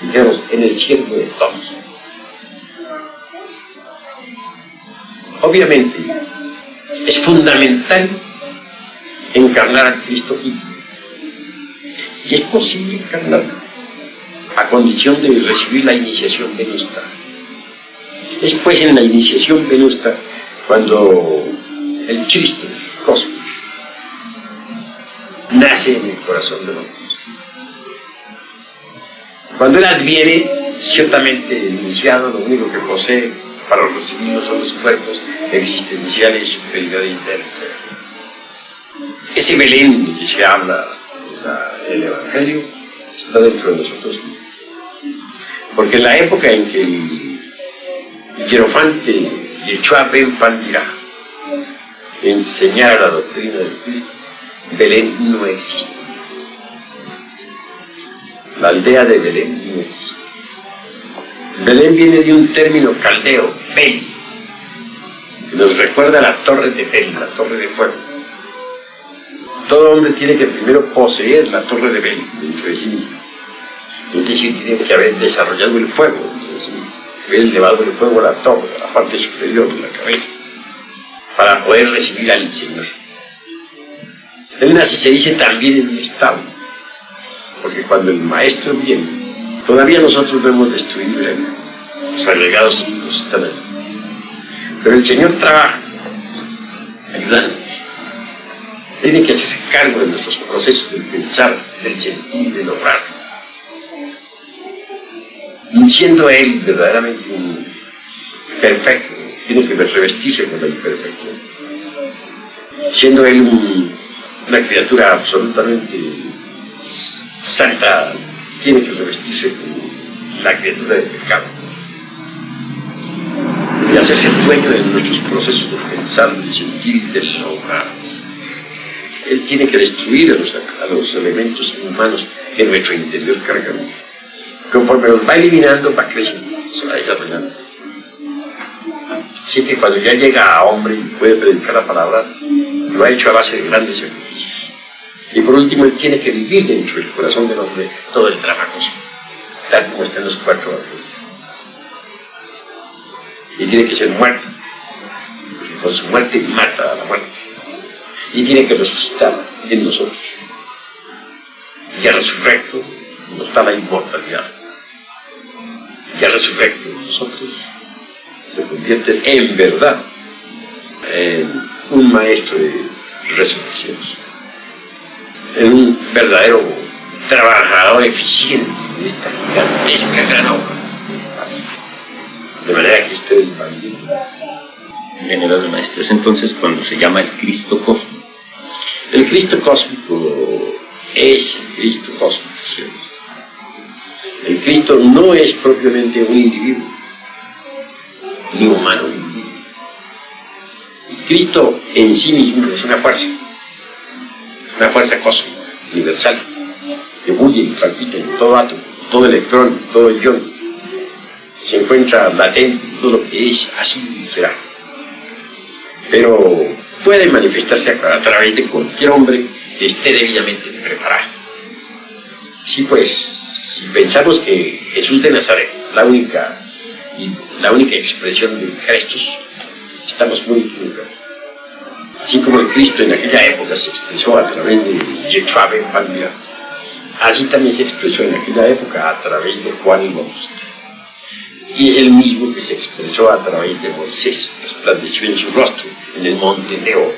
digamos, en el siervo de todos. Obviamente, es fundamental encarnar a Cristo vivo. Y es posible encarnarlo, a condición de recibir la iniciación venusta. Es pues en la iniciación venusta cuando el Cristo cósmico nace en el corazón de nosotros. Cuando Él adviene, ciertamente el iniciado lo único que posee para recibirlos son los cuerpos existenciales superior e internos. Ese Belén del que se habla en el Evangelio está dentro de nosotros mismos. Porque en la época en que el hierofante Yeshua ben Pandirá enseñara la doctrina del Cristo, Belén no existe. La aldea de Belén no existe. Belén viene de un término caldeo, Bel, que nos recuerda a la torre de Bel, la torre de fuego. Todo hombre tiene que primero poseer la torre de Bel dentro de sí mismo. Es decir, tiene que haber desarrollado el fuego dentro de sí mismo, haber elevado el fuego a la torre, a la parte superior de la cabeza, para poder recibir al Señor. Él nace, se dice, también en un establo, porque cuando el Maestro viene, todavía nosotros no hemos destruido los agregados psíquicos están ahí. Pero el Señor trabaja, ayudándonos. Tiene que hacerse cargo de nuestros procesos del pensar, del sentir, del obrar. Y siendo Él verdaderamente un perfecto, tiene que revestirse con la imperfección. Siendo Él una criatura absolutamente santa, tiene que revestirse con la criatura del pecado y hacerse dueño de nuestros procesos de pensar, de sentir y de lograr. Él tiene que destruir a los elementos humanos que en nuestro interior cargamos. Conforme los va eliminando, va creciendo, se va desarrollando. Así que cuando ya llega a hombre y puede predicar la palabra, lo ha hecho a base de grandes sacrificios. Y por último, él tiene que vivir dentro del corazón del hombre todo el trabajo, tal como está en los 4 ángeles. Y tiene que ser muerto, porque con su muerte mata a la muerte. Y tiene que resucitar en nosotros. Y al resurrecto nos da la inmortalidad. Y al resurrecto nosotros se convierte en verdad en un maestro de resurrecciones, en un verdadero trabajador eficiente de esta gigantesca gran obra. De manera que ustedes van viendo. Venerados maestros, entonces cuando se llama el Cristo cósmico. El Cristo cósmico es el Cristo cósmico, ¿cierto? El Cristo no es propiamente un individuo, ni humano ni individuo. El Cristo en sí mismo es una fuerza cósmica, universal, que bulle y palpita en todo átomo, todo electrón, todo ion. Se encuentra latente en todo lo que es, así será. Pero puede manifestarse a través de cualquier hombre que esté debidamente preparado. Sí, pues, si pensamos que Jesús de Nazaret, la única expresión de Cristo, estamos muy equivocados. Así como el Cristo en aquella época se expresó a través de Yeshua ben Pandirá, así también se expresó en aquella época a través de Juan el Bautista. Y es el mismo que se expresó a través de Moisés, resplandeció en su rostro en el monte Nebo,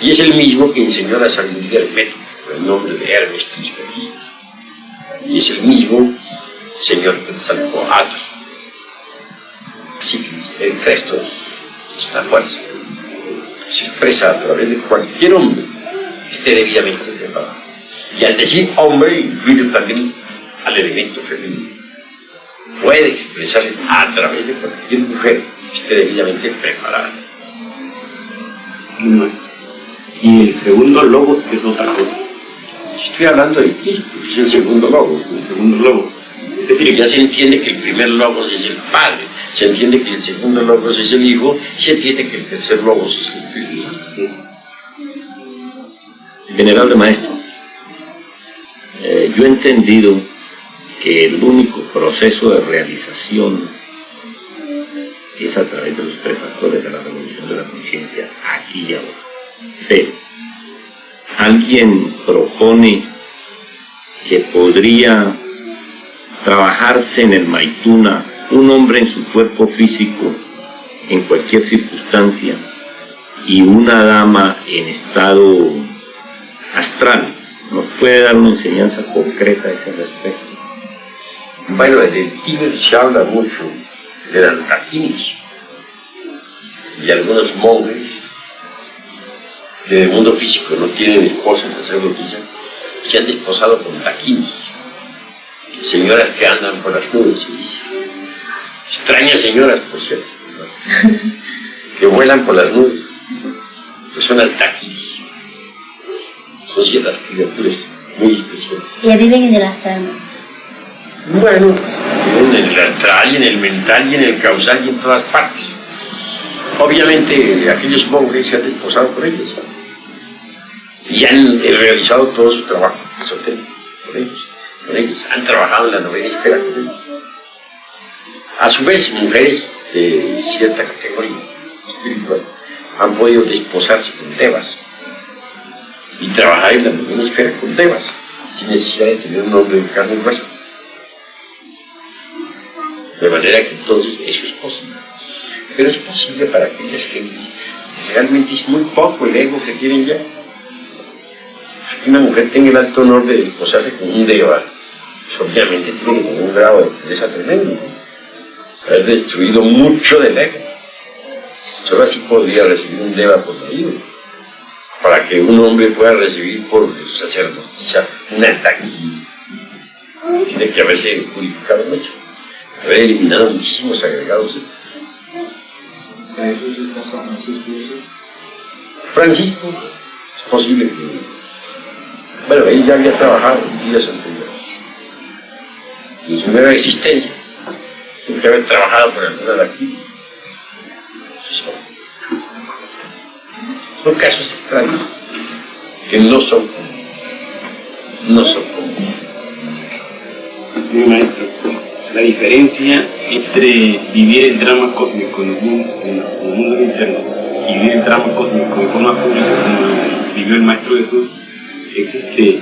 Y es el mismo que enseñó la sabiduría hermética, por el nombre de Hermes Trismegisto. Y es el mismo señor Quetzalcóatl. Así que el Cristo es la fuerza. Se expresa a través de cualquier hombre que esté debidamente preparado. Y al decir hombre, incluye también al elemento femenino. Puede expresarse a través de cualquier mujer que esté debidamente preparada. Y el segundo logos es otra cosa. Estoy hablando de Cristo, es el segundo logos. El segundo logos. Es decir, ya se entiende que el primer logos es el Padre, se entiende que el segundo logos es el Hijo, y se entiende que el tercer logos es el Espíritu Santo. Venerable Maestro, yo he entendido que el único proceso de realización es a través de los tres factores de la revolución de la conciencia, aquí y ahora. Pero alguien propone que podría trabajarse en el Maituna un hombre en su cuerpo físico en cualquier circunstancia y una dama en estado astral. ¿Nos puede dar una enseñanza concreta a ese respecto? Bueno, en el Tíbet se habla mucho de las dakinis y algunos monjes que en el mundo físico no tienen esposas sacerdotisas, se han desposado con dakinis, señoras que andan por las nubes, se dice. Extrañas señoras, por cierto, ¿no? Que vuelan por las nubes, pues son las dakinis. Son ciertas criaturas muy especiales. Y viven en el astral. Bueno, en el astral y en el mental y en el causal y en todas partes. Obviamente aquellos monjes se han desposado con ellos, ¿no? Y han realizado todo su trabajo esotérico con ellos. Han trabajado en la novena esfera con ellos. A su vez, mujeres de cierta categoría espiritual han podido desposarse con devas y trabajar en la novena esfera con devas, sin necesidad de tener un hombre de carne y hueso. De manera que entonces eso es posible. Pero es posible para aquellas gentes que realmente es muy poco el ego que tienen ya. Que una mujer tenga el alto honor de desposarse con un deva, pues obviamente tiene que tener un grado de pureza tremendo, ¿no? Haber destruido mucho del ego. Solo así podría recibir un deva por marido. Para que un hombre pueda recibir por sacerdotisa un ataque, tiene que haberse purificado mucho, haber eliminado muchísimos agregados. Francisco, es posible que, bueno, él ya había trabajado en vidas anteriores, en su nueva existencia, tiene que haber trabajado por alguna de aquí. Son casos extraños que no son comunes. Mi maestro, la diferencia entre vivir el drama cósmico en el mundo interno y vivir el drama cósmico de forma pública como lo vivió el Maestro Jesús, existe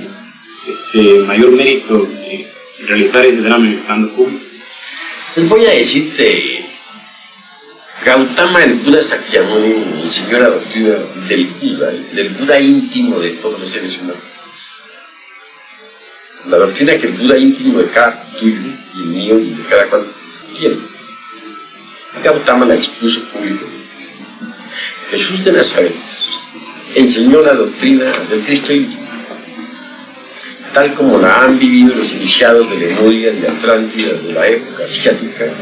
mayor mérito en realizar ese drama en el plano público. Les voy a decirte, Gautama, el Buda Sakyamuni, enseñó la doctrina del Buda íntimo de todos los seres humanos. La doctrina que el Buda íntimo de cada tuyo y el mío y de cada cual tiene. Gautama la expuso públicamente. Jesús de Nazaret enseñó la doctrina del Cristo íntimo, tal como la han vivido los iniciados de Lemuria, de Atlántida, de la época asiática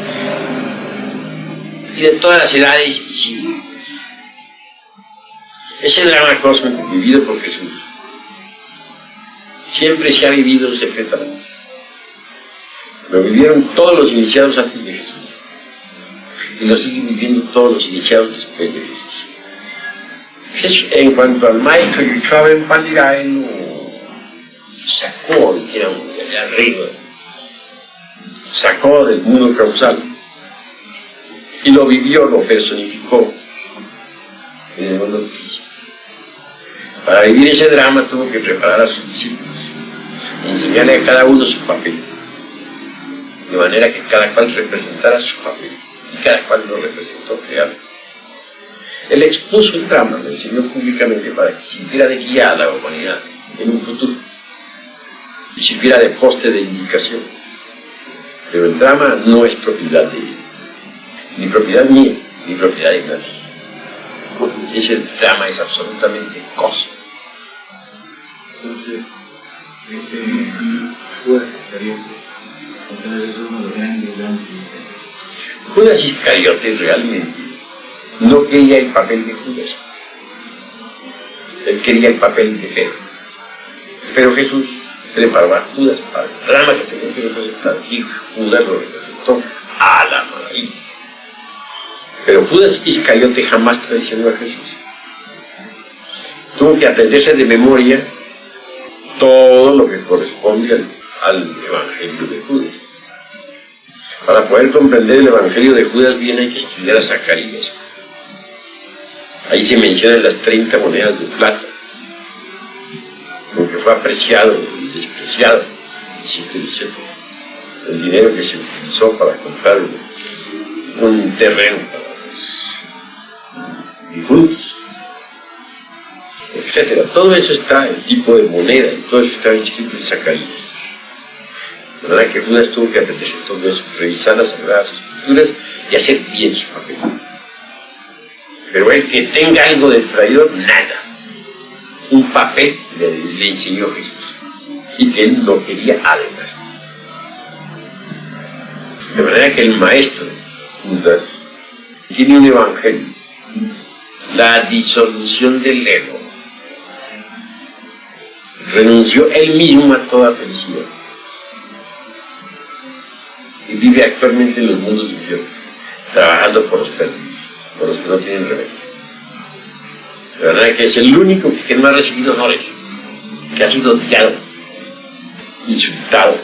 y de todas las edades y siglos. Ese drama cósmico vivido por Jesús siempre se ha vivido secretamente. Lo vivieron todos los iniciados antes de Jesús y lo siguen viviendo todos los iniciados después de Jesús. En cuanto al maestro Yuchua Pandira, él lo sacó, digamos, de allá arriba, sacó del mundo causal y lo vivió, lo personificó en el mundo físico. Para vivir ese drama tuvo que preparar a sus discípulos, enseñarle a cada uno su papel, de manera que cada cual representara su papel y cada cual lo representó realmente. Él expuso el drama, lo enseñó públicamente para que sirviera de guía a la humanidad en un futuro, y sirviera de poste de indicación. Pero el drama no es propiedad de él, ni propiedad mía, ni propiedad de nadie. Ese drama es absolutamente cósmico. Entonces, Judas Iscariote, entonces es uno de los grandes Judas Iscariote realmente no quería el papel de Judas, él quería el papel de Pedro. Pero Jesús preparó a Judas para el drama que tenía que representar, y Judas lo representó a la maravilla. Pero Judas Iscariote jamás traicionó a Jesús. Tuvo que aprenderse de memoria todo lo que corresponde al Evangelio de Judas. Para poder comprender el Evangelio de Judas bien hay que estudiar a Zacarías. Ahí se mencionan las 30 monedas de plata, lo que fue apreciado y despreciado, etc. El dinero que se utilizó para comprar un terreno para los difuntos, etc. Todo eso está, el tipo de moneda, y todo eso está inscrito en Zacarías. De verdad que Judas tuvo que aprenderse todo eso, revisar las Sagradas Escrituras y hacer bien su papel. Pero el que tenga algo de traidor, nada. Un papel le enseñó Jesús, y que él no quería además. De manera que el maestro Judas tiene un evangelio, la disolución del ego. Renunció él mismo a toda felicidad y vive actualmente en los mundos infiernos, trabajando por los perdidos, por los que no tienen remedio. De verdad que es el único que no ha recibido honores, que ha sido odiado, insultado,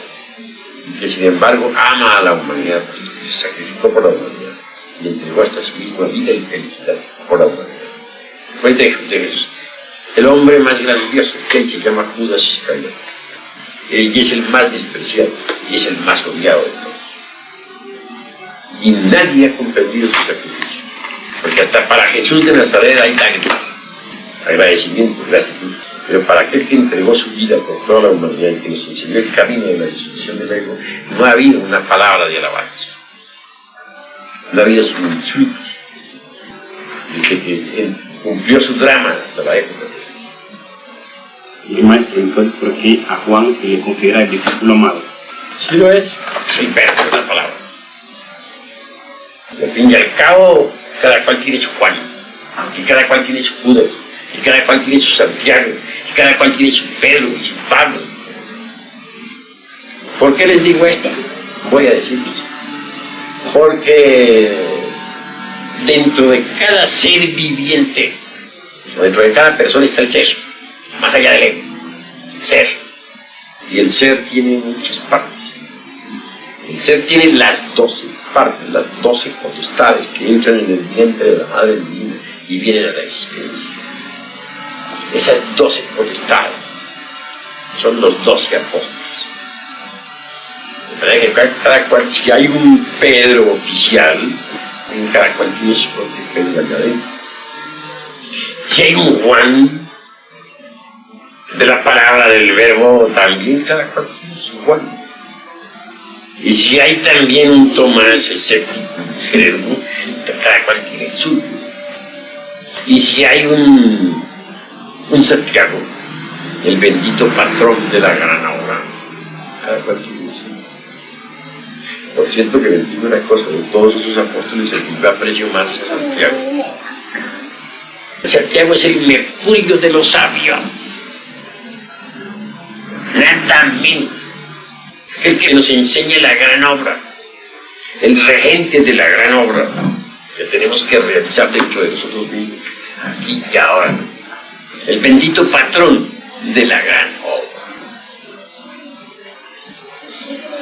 y que sin embargo ama a la humanidad, puesto que se sacrificó por la humanidad y entregó hasta su misma vida y felicidad por la humanidad. Fue de Jesús. El hombre más grandioso que hay se llama Judas Iscariote. Y es el más despreciado y es el más odiado de todos. Y nadie ha comprendido su sacrificio. Porque hasta para Jesús de Nazaret hay lágrimas, agradecimiento, gratitud. Pero para aquel que entregó su vida por toda la humanidad y que nos enseñó el camino de la disolución del ego, no ha habido una palabra de alabanza. No ha habido sino insultos. Dice que él cumplió su drama hasta la época. Y maestro, entonces, ¿por qué a Juan se le considera el discípulo amado? Sí lo es el verbo de la palabra. Al fin y al cabo, cada cual tiene su Juan, y cada cual tiene su Judas, y cada cual tiene su Santiago, y cada cual tiene su Pedro y su Pablo. ¿Por qué les digo esto? Voy a decirles. Porque dentro de cada ser viviente, dentro de cada persona está el ser, más allá del ego, el ser. Y el ser tiene muchas partes. El ser tiene las 12 partes, las 12 potestades que entran en el vientre de la Madre Divina y vienen a la existencia. Esas 12 potestades son los 12 apóstoles. De manera que cada cual, si hay un Pedro oficial, en cada cual tiene su propio Pedro allá adentro. Si hay un Juan de la palabra del verbo, también cada cual tiene su Juan. Y si hay también un Tomás escéptico, cada cual tiene el suyo. Y si hay un Santiago, el bendito patrón de la gran obra, cada cual tiene el suyo. Por cierto que les digo una cosa, de todos esos apóstoles el que yo aprecio más es a Santiago. Santiago es el mercurio de los sabios, nada menos. El que nos enseña la gran obra, el regente de la gran obra que tenemos que realizar dentro de nosotros mismos, aquí y ahora, el bendito patrón de la gran obra.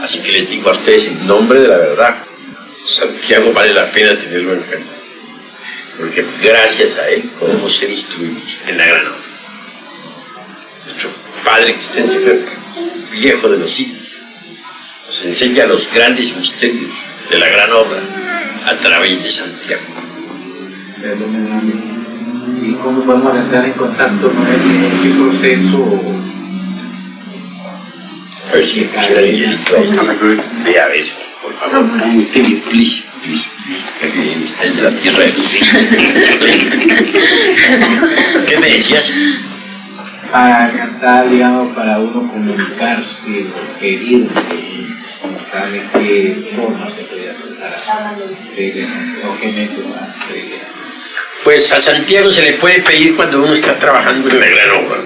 Así que les digo a ustedes en nombre de la verdad, Santiago vale la pena tenerlo en cuenta, porque gracias a él podemos ser instruidos en la gran obra. Nuestro Padre que está en cielo, viejo de los siglos, nos enseña los grandes misterios de la gran obra a través de Santiago. ¿Y cómo podemos entrar en contacto con qué proceso? A ver si quisiera vea a ver, por favor. Please. Está de la tierra de luz. ¿Qué me decías? Para alcanzar, digamos, para uno comunicarse, pedir, ¿sabe qué forma se puede acercar o qué método sería? Pues a Santiago se le puede pedir cuando uno está trabajando en la gran obra,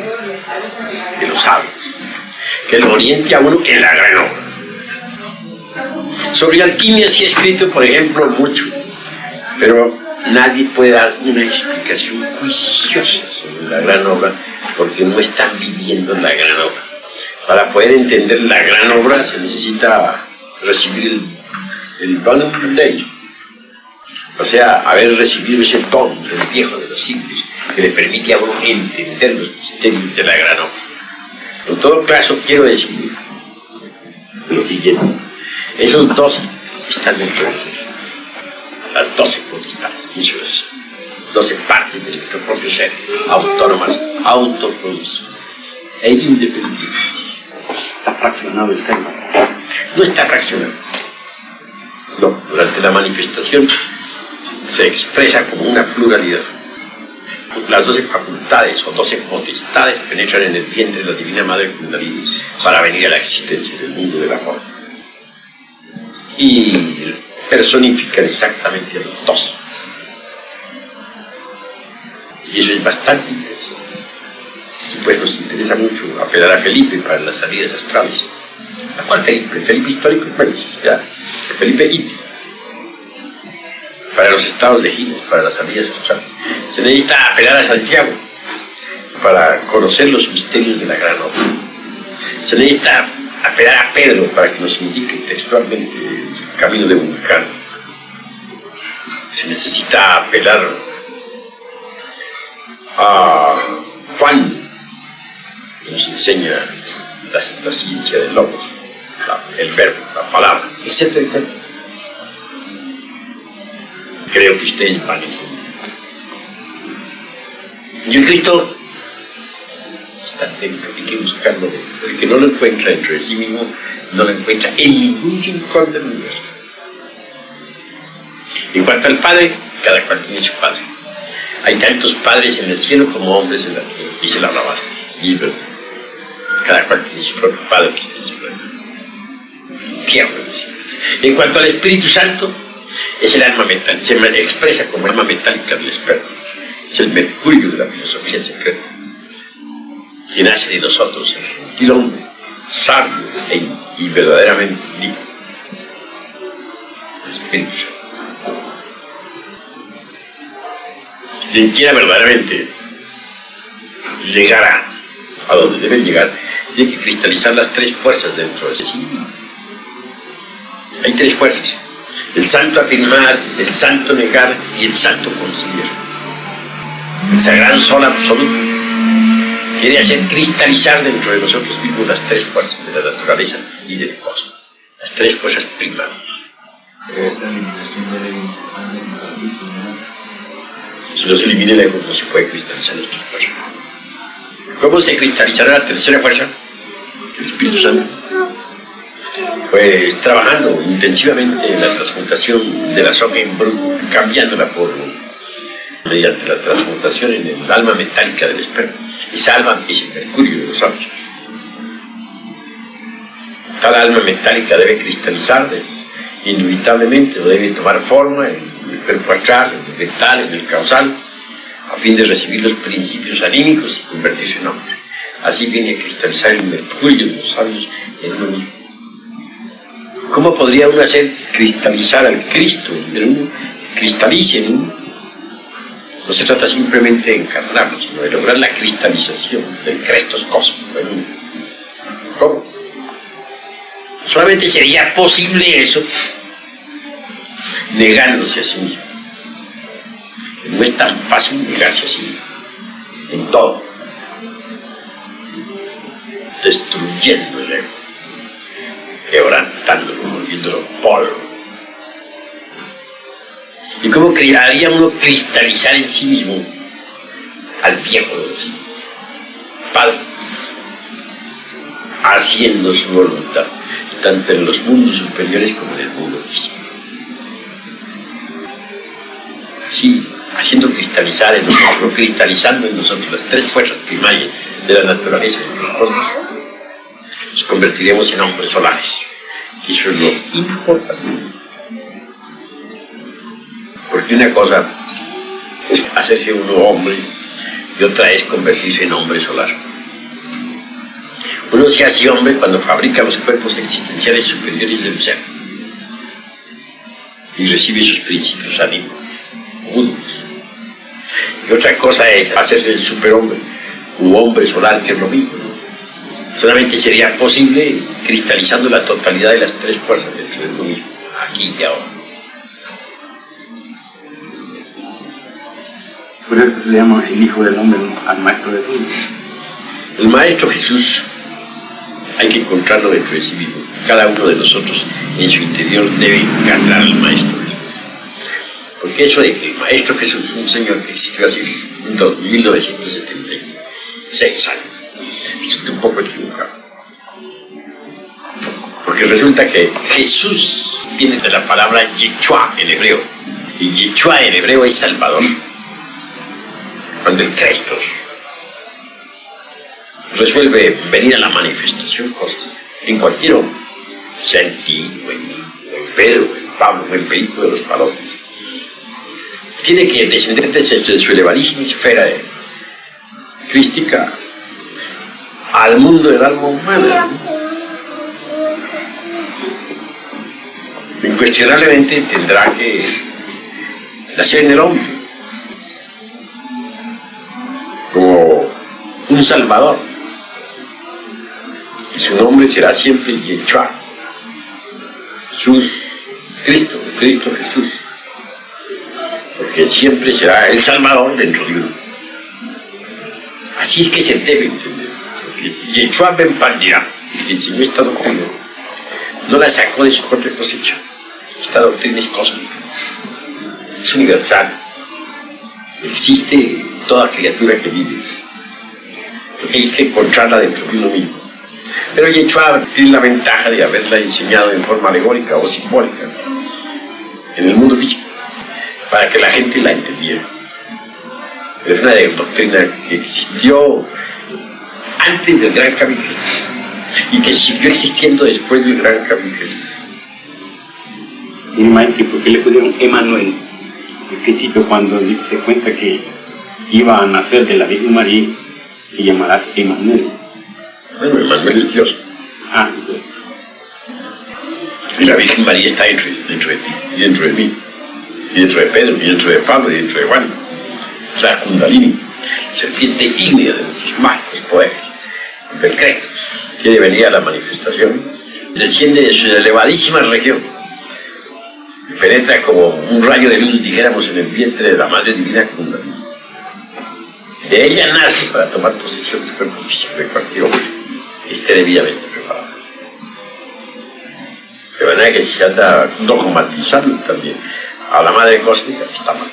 que lo sabe, que lo oriente a uno en la gran obra. Sobre alquimia sí he escrito, por ejemplo, mucho, pero nadie puede dar una explicación juiciosa sobre la gran obra porque no están viviendo la gran obra. Para poder entender la gran obra se necesita recibir el don de ello. O sea, haber recibido ese don del viejo de los siglos que le permite a uno entender los misterios de la gran obra. En todo caso, quiero decir lo siguiente: esos 12 están dentro de nosotros, las 12 potestades, 12 partes de nuestro propio ser, autónomas, autoproducidas e independientes. Está fraccionado el ser. No está fraccionado. No, durante la manifestación se expresa como una pluralidad. Las 12 facultades o 12 potestades penetran en el vientre de la Divina Madre Kundalini para venir a la existencia del mundo de la forma. Y personifican exactamente a los 12. Y eso es bastante interesante. Sí, pues nos interesa mucho apelar a Felipe para las salidas astrales. ¿A cuál Felipe? Felipe histórico, bueno, ya, Felipe íntimo. Para los estados de giras, para las salidas astrales. Se necesita apelar a Santiago para conocer los misterios de la gran obra. Se necesita apelar a Pedro para que nos indique textualmente el camino de Vulcano. Se necesita apelar a Juan, que nos enseña la ciencia del logos, el verbo, la palabra, etcétera, etcétera. Creo que ustedes van a entender. Y el Cristo está dentro, hay que buscarlo dentro. El que no lo encuentra dentro de sí mismo, no lo encuentra en ningún rincón del universo. En cuanto al Padre, cada cual tiene su Padre. Hay tantos padres en el cielo como hombres en la tierra, dice la Blavatsky, y es verdad. Cada cual tiene su propio Padre que está en su reino. En cuanto al Espíritu Santo, es el alma mental, se expresa como alma metálica del esperma. Es el mercurio de la filosofía secreta. Que nace de nosotros, el gentil hombre, sabio y verdaderamente libre. El Espíritu Santo. Quien quiera verdaderamente llegar a donde debe llegar, tiene que cristalizar las 3 fuerzas dentro de sí. Hay 3 fuerzas: el santo afirmar, el santo negar y el santo conciliar. Esa gran sola absoluta quiere hacer cristalizar dentro de nosotros mismos las 3 fuerzas de la naturaleza y del cosmos, las 3 fuerzas primarias. Si no se elimina el ego, no se puede cristalizar las 3 fuerzas. ¿Cómo se cristalizará la tercera fuerza? El Espíritu Santo. Pues trabajando intensivamente en la transmutación de la soga en bruto, cambiándola mediante la transmutación en el alma metálica del esperma. Esa alma es el mercurio de los sabios. Tal alma metálica debe cristalizar indubitablemente, o debe tomar forma en el cuerpo astral, en el mental, en el causal, a fin de recibir los principios anímicos y convertirse en hombre. Así viene a cristalizar el mercurio de los sabios en uno mismo. ¿Cómo podría uno hacer cristalizar al Cristo en uno, cristalice en uno? No se trata simplemente de encarnarlo, sino de lograr la cristalización del Crestos cósmico en uno. ¿Cómo? Solamente sería posible eso negándose a sí mismo. No es tan fácil negarse a sí mismo en todo, destruyendo el ego, quebrantándolo, volviéndolo polvo. ¿Y cómo haría uno cristalizar en sí mismo al viejo de sí, Padre, haciendo su voluntad, tanto en los mundos superiores como en el mundo físico? Sí, haciendo cristalizar en nosotros, cristalizando en nosotros las tres fuerzas primarias de la naturaleza y del cosmos, nos convertiremos en hombres solares. Y eso es lo importante. Porque una cosa es hacerse uno hombre y otra es convertirse en hombre solar. Uno se hace hombre cuando fabrica los cuerpos existenciales superiores del ser y recibe sus principios anímicos, mundos. Y otra cosa es hacerse el superhombre u hombre solar, que es lo mismo. Solamente sería posible cristalizando la totalidad de las tres fuerzas dentro de uno mismo, aquí y ahora. Por eso se le llama el Hijo del Hombre al Maestro Jesús. El Maestro Jesús hay que encontrarlo dentro de sí mismo. Cada uno de nosotros en su interior debe encarnar al Maestro Jesús. Porque eso de que el Maestro Jesús, un señor que existió hace 1976 años, es un poco equivocado. Porque resulta que Jesús viene de la palabra Yeshua en hebreo. Y Yeshua en hebreo es Salvador. Cuando el Cristo resuelve venir a la manifestación cósmica en cualquier hombre, sea en ti, o en mí, o en Pedro, o en Pablo, o en Perico de los Palotes, tiene que descender desde su elevadísima esfera crística al mundo del alma humana. Incuestionablemente tendrá que nacer en el hombre como un salvador, y su nombre será siempre Yeshua, Jesús, Cristo Jesús, porque siempre será el salvador dentro de uno. Así es que se debe entender, porque Yeshua Ben Pandira, que enseñó esta doctrina, no la sacó de su propia cosecha. Esta doctrina es cósmica, es universal, existe toda criatura que vive, porque hay que encontrarla dentro de uno mismo. Pero Yeshua tiene la ventaja de haberla enseñado en forma alegórica o simbólica en el mundo físico, para que la gente la entendiera. Es una doctrina que existió antes del Gran Camino Jesús y que siguió existiendo después del Gran Camino Jesús. Y maestro, ¿por qué le pusieron Emanuel? Cristo, cuando se cuenta que iba a nacer de la Virgen María, y llamarás Emanuel. Bueno, Emanuel es Dios. Ah, entonces. Y la Virgen María está dentro de ti, y dentro de mí, y dentro de Pedro, y dentro de Pablo, y dentro de Juan. O sea, Kundalini, serpiente ígnea de nuestros mágicos poderes. El Cristo quiere venir a la manifestación, desciende de su elevadísima región, penetra como un rayo de luz, dijéramos, en el vientre de la Madre Divina Kundalini. De ella nace para tomar posesión del cuerpo físico de cualquier hombre que esté debidamente preparado. De manera que se anda dogmatizando también a la Madre Cósmica, que está mal.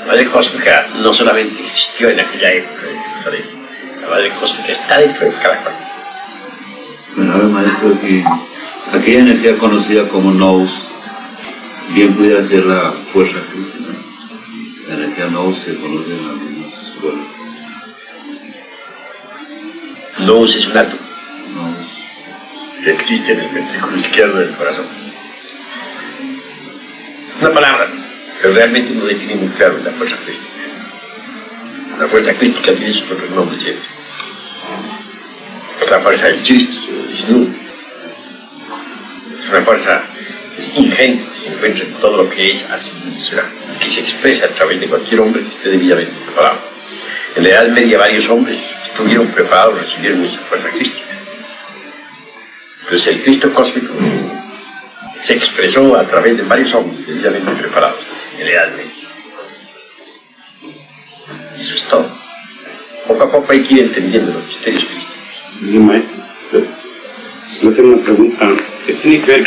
La Madre Cósmica no solamente existió en aquella época de Jerusalén, la Madre Cósmica está dentro de cada cual. Bueno, ahora maestro, que aquella energía conocida como Nous bien pudiera ser la fuerza crística. La energía Nous se conoce en algunos escuelas. Nous es un átomo que existe en el ventrículo izquierdo del corazón. Una palabra, pero realmente no define muy claro la fuerza crística. La fuerza crística tiene sus propios nombres siempre. Es la fuerza del Cristo, del Vishnu. Es una fuerza ingente, se encuentra en todo lo que es así, que se expresa a través de cualquier hombre que esté debidamente preparado. En la Edad Media varios hombres estuvieron preparados, recibieron esa fuerza crística. Entonces el Cristo cósmico se expresó a través de varios hombres debidamente preparados en la Edad Media. Y eso es todo. Poco a poco hay que ir entendiendo los misterios crísticos. Sí, maestro. Yo tengo una pregunta que tiene que ver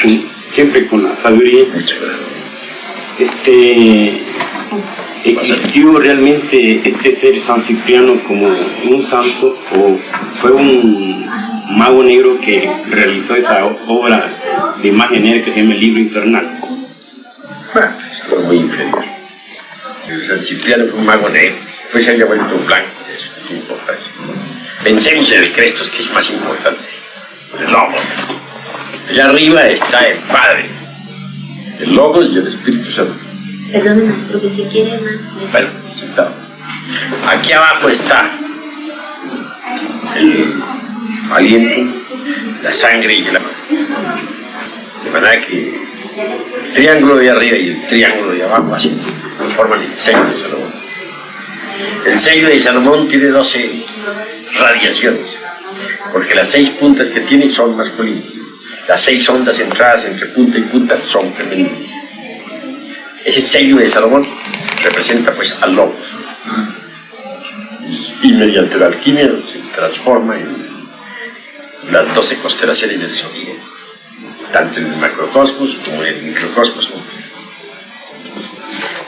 siempre con la sabiduría. Muchas gracias. ¿existió realmente este ser San Cipriano como un santo o fue un mago negro que realizó esa obra de magia negra que se llama el libro infernal? Bueno, fue muy inferior. San Cipriano fue un mago negro, después se había vuelto blanco, eso es importante. Pensemos en el Crestos, que es más importante, el Logos. Allá arriba está el Padre, el Logos y el Espíritu Santo. Perdón, maestro, que si quiere más. Bueno, sentado. Aquí abajo está el aliento, la sangre y el amor. De manera que el triángulo de arriba y el triángulo de abajo así forman el sello de Salomón. El sello de Salomón tiene 12 radiaciones, porque las 6 puntas que tiene son masculinas. Las 6 ondas entradas entre punta y punta son femeninas. Ese sello de Salomón representa pues al Logos. Y mediante la alquimia se transforma en las 12 constelaciones del zodíaco, tanto en el macrocosmos como en el microcosmos.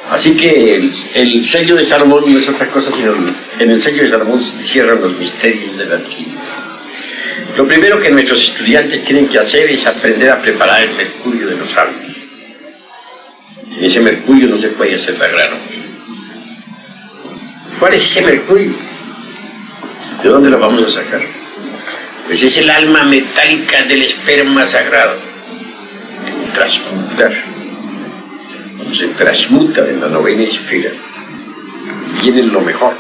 Así que el sello de Salomón no es otra cosa sino en el sello de Salomón se encierran los misterios de la alquimia. Lo primero que nuestros estudiantes tienen que hacer es aprender a preparar el mercurio de los sabios. En ese mercurio no se puede hacer la grano. ¿Cuál es ese mercurio? ¿De dónde lo vamos a sacar? Pues es el alma metálica del esperma sagrado. Transmutar. Cuando se transmuta en la novena esfera, viene lo mejor.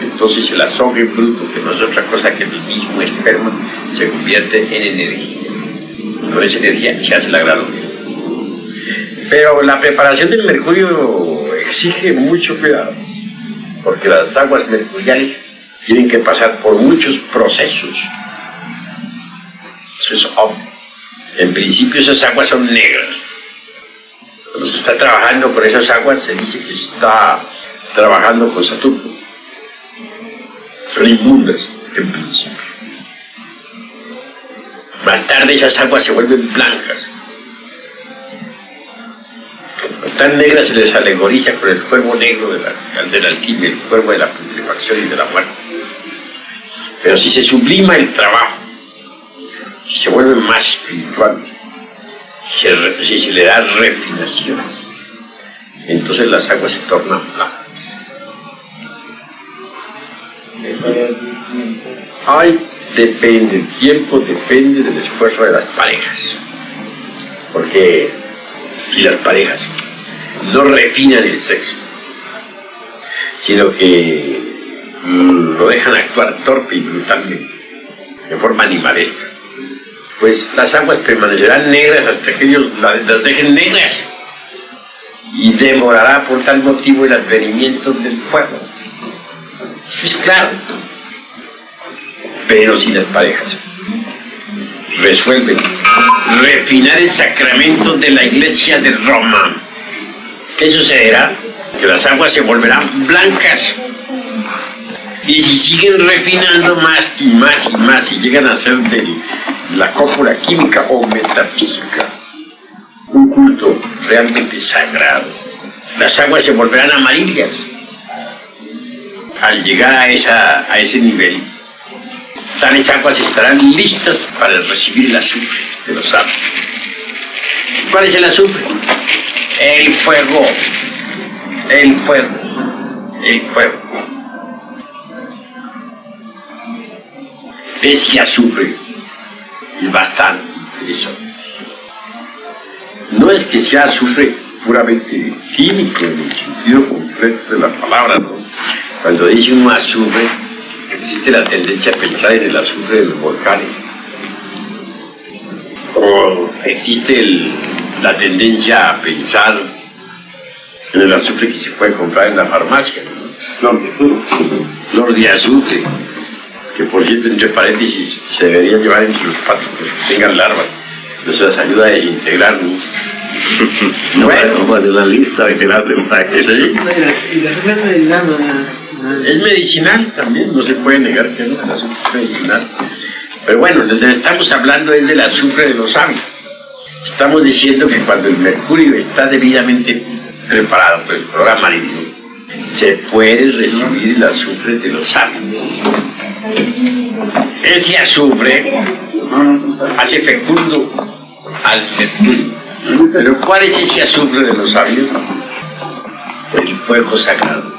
Entonces el azogue bruto, que no es otra cosa que el mismo esperma, se convierte en energía. Con esa energía se hace la granular. Pero la preparación del mercurio exige mucho cuidado, porque las aguas mercuriales tienen que pasar por muchos procesos. Eso es obvio. En principio esas aguas son negras. Cuando se está trabajando con esas aguas se dice que se está trabajando con Saturno. Son inmundas en principio. Más tarde esas aguas se vuelven blancas. Tan negras se les alegoriza con el fuego negro de la alquimia, el fuego de la putrefacción y de la muerte. Pero si se sublima el trabajo, si se vuelve más espiritual, si se le da refinación, entonces las aguas se tornan blancas. Ay, depende, el tiempo depende del esfuerzo de las parejas. Porque si las parejas no refinan el sexo, sino que lo dejan actuar torpe y brutalmente, de forma animalesca, pues las aguas permanecerán negras hasta que ellos las dejen negras, y demorará por tal motivo el advenimiento del fuego. Eso es claro. Pero si las parejas resuelven refinar el sacramento de la Iglesia de Roma, ¿qué sucederá? Que las aguas se volverán blancas. Y si siguen refinando más y más y más y llegan a ser de la cópula química o metafísica un culto realmente sagrado, las aguas se volverán amarillas. Al llegar a ese nivel, tales aguas estarán listas para recibir el azufre de los sabios. ¿Cuál es el azufre? El fuego. El fuego. El fuego. Ese azufre es bastante interesante. No es que sea azufre puramente químico en el sentido completo de la palabra, ¿no? Cuando dice un azufre, existe la tendencia a pensar en el azufre de los volcanes. O existe la tendencia a pensar en el azufre que se puede comprar en la farmacia, ¿no? Flor de azufre, que por cierto, entre paréntesis, se debería llevar entre los patos que tengan larvas. Eso les ayuda a desintegrar, ¿no? Bueno, vamos a hacer una lista vegetal de empaques. ¿Sí? Y la azúcar medicinal no Es medicinal también, no se puede negar que no, el azufre es medicinal. Pero bueno, lo que estamos hablando es del azufre de los sabios. Estamos diciendo que cuando el mercurio está debidamente preparado por el color amarillo, se puede recibir el azufre de los sabios. Ese azufre hace fecundo al mercurio. Pero ¿cuál es ese azufre de los sabios? El fuego sagrado,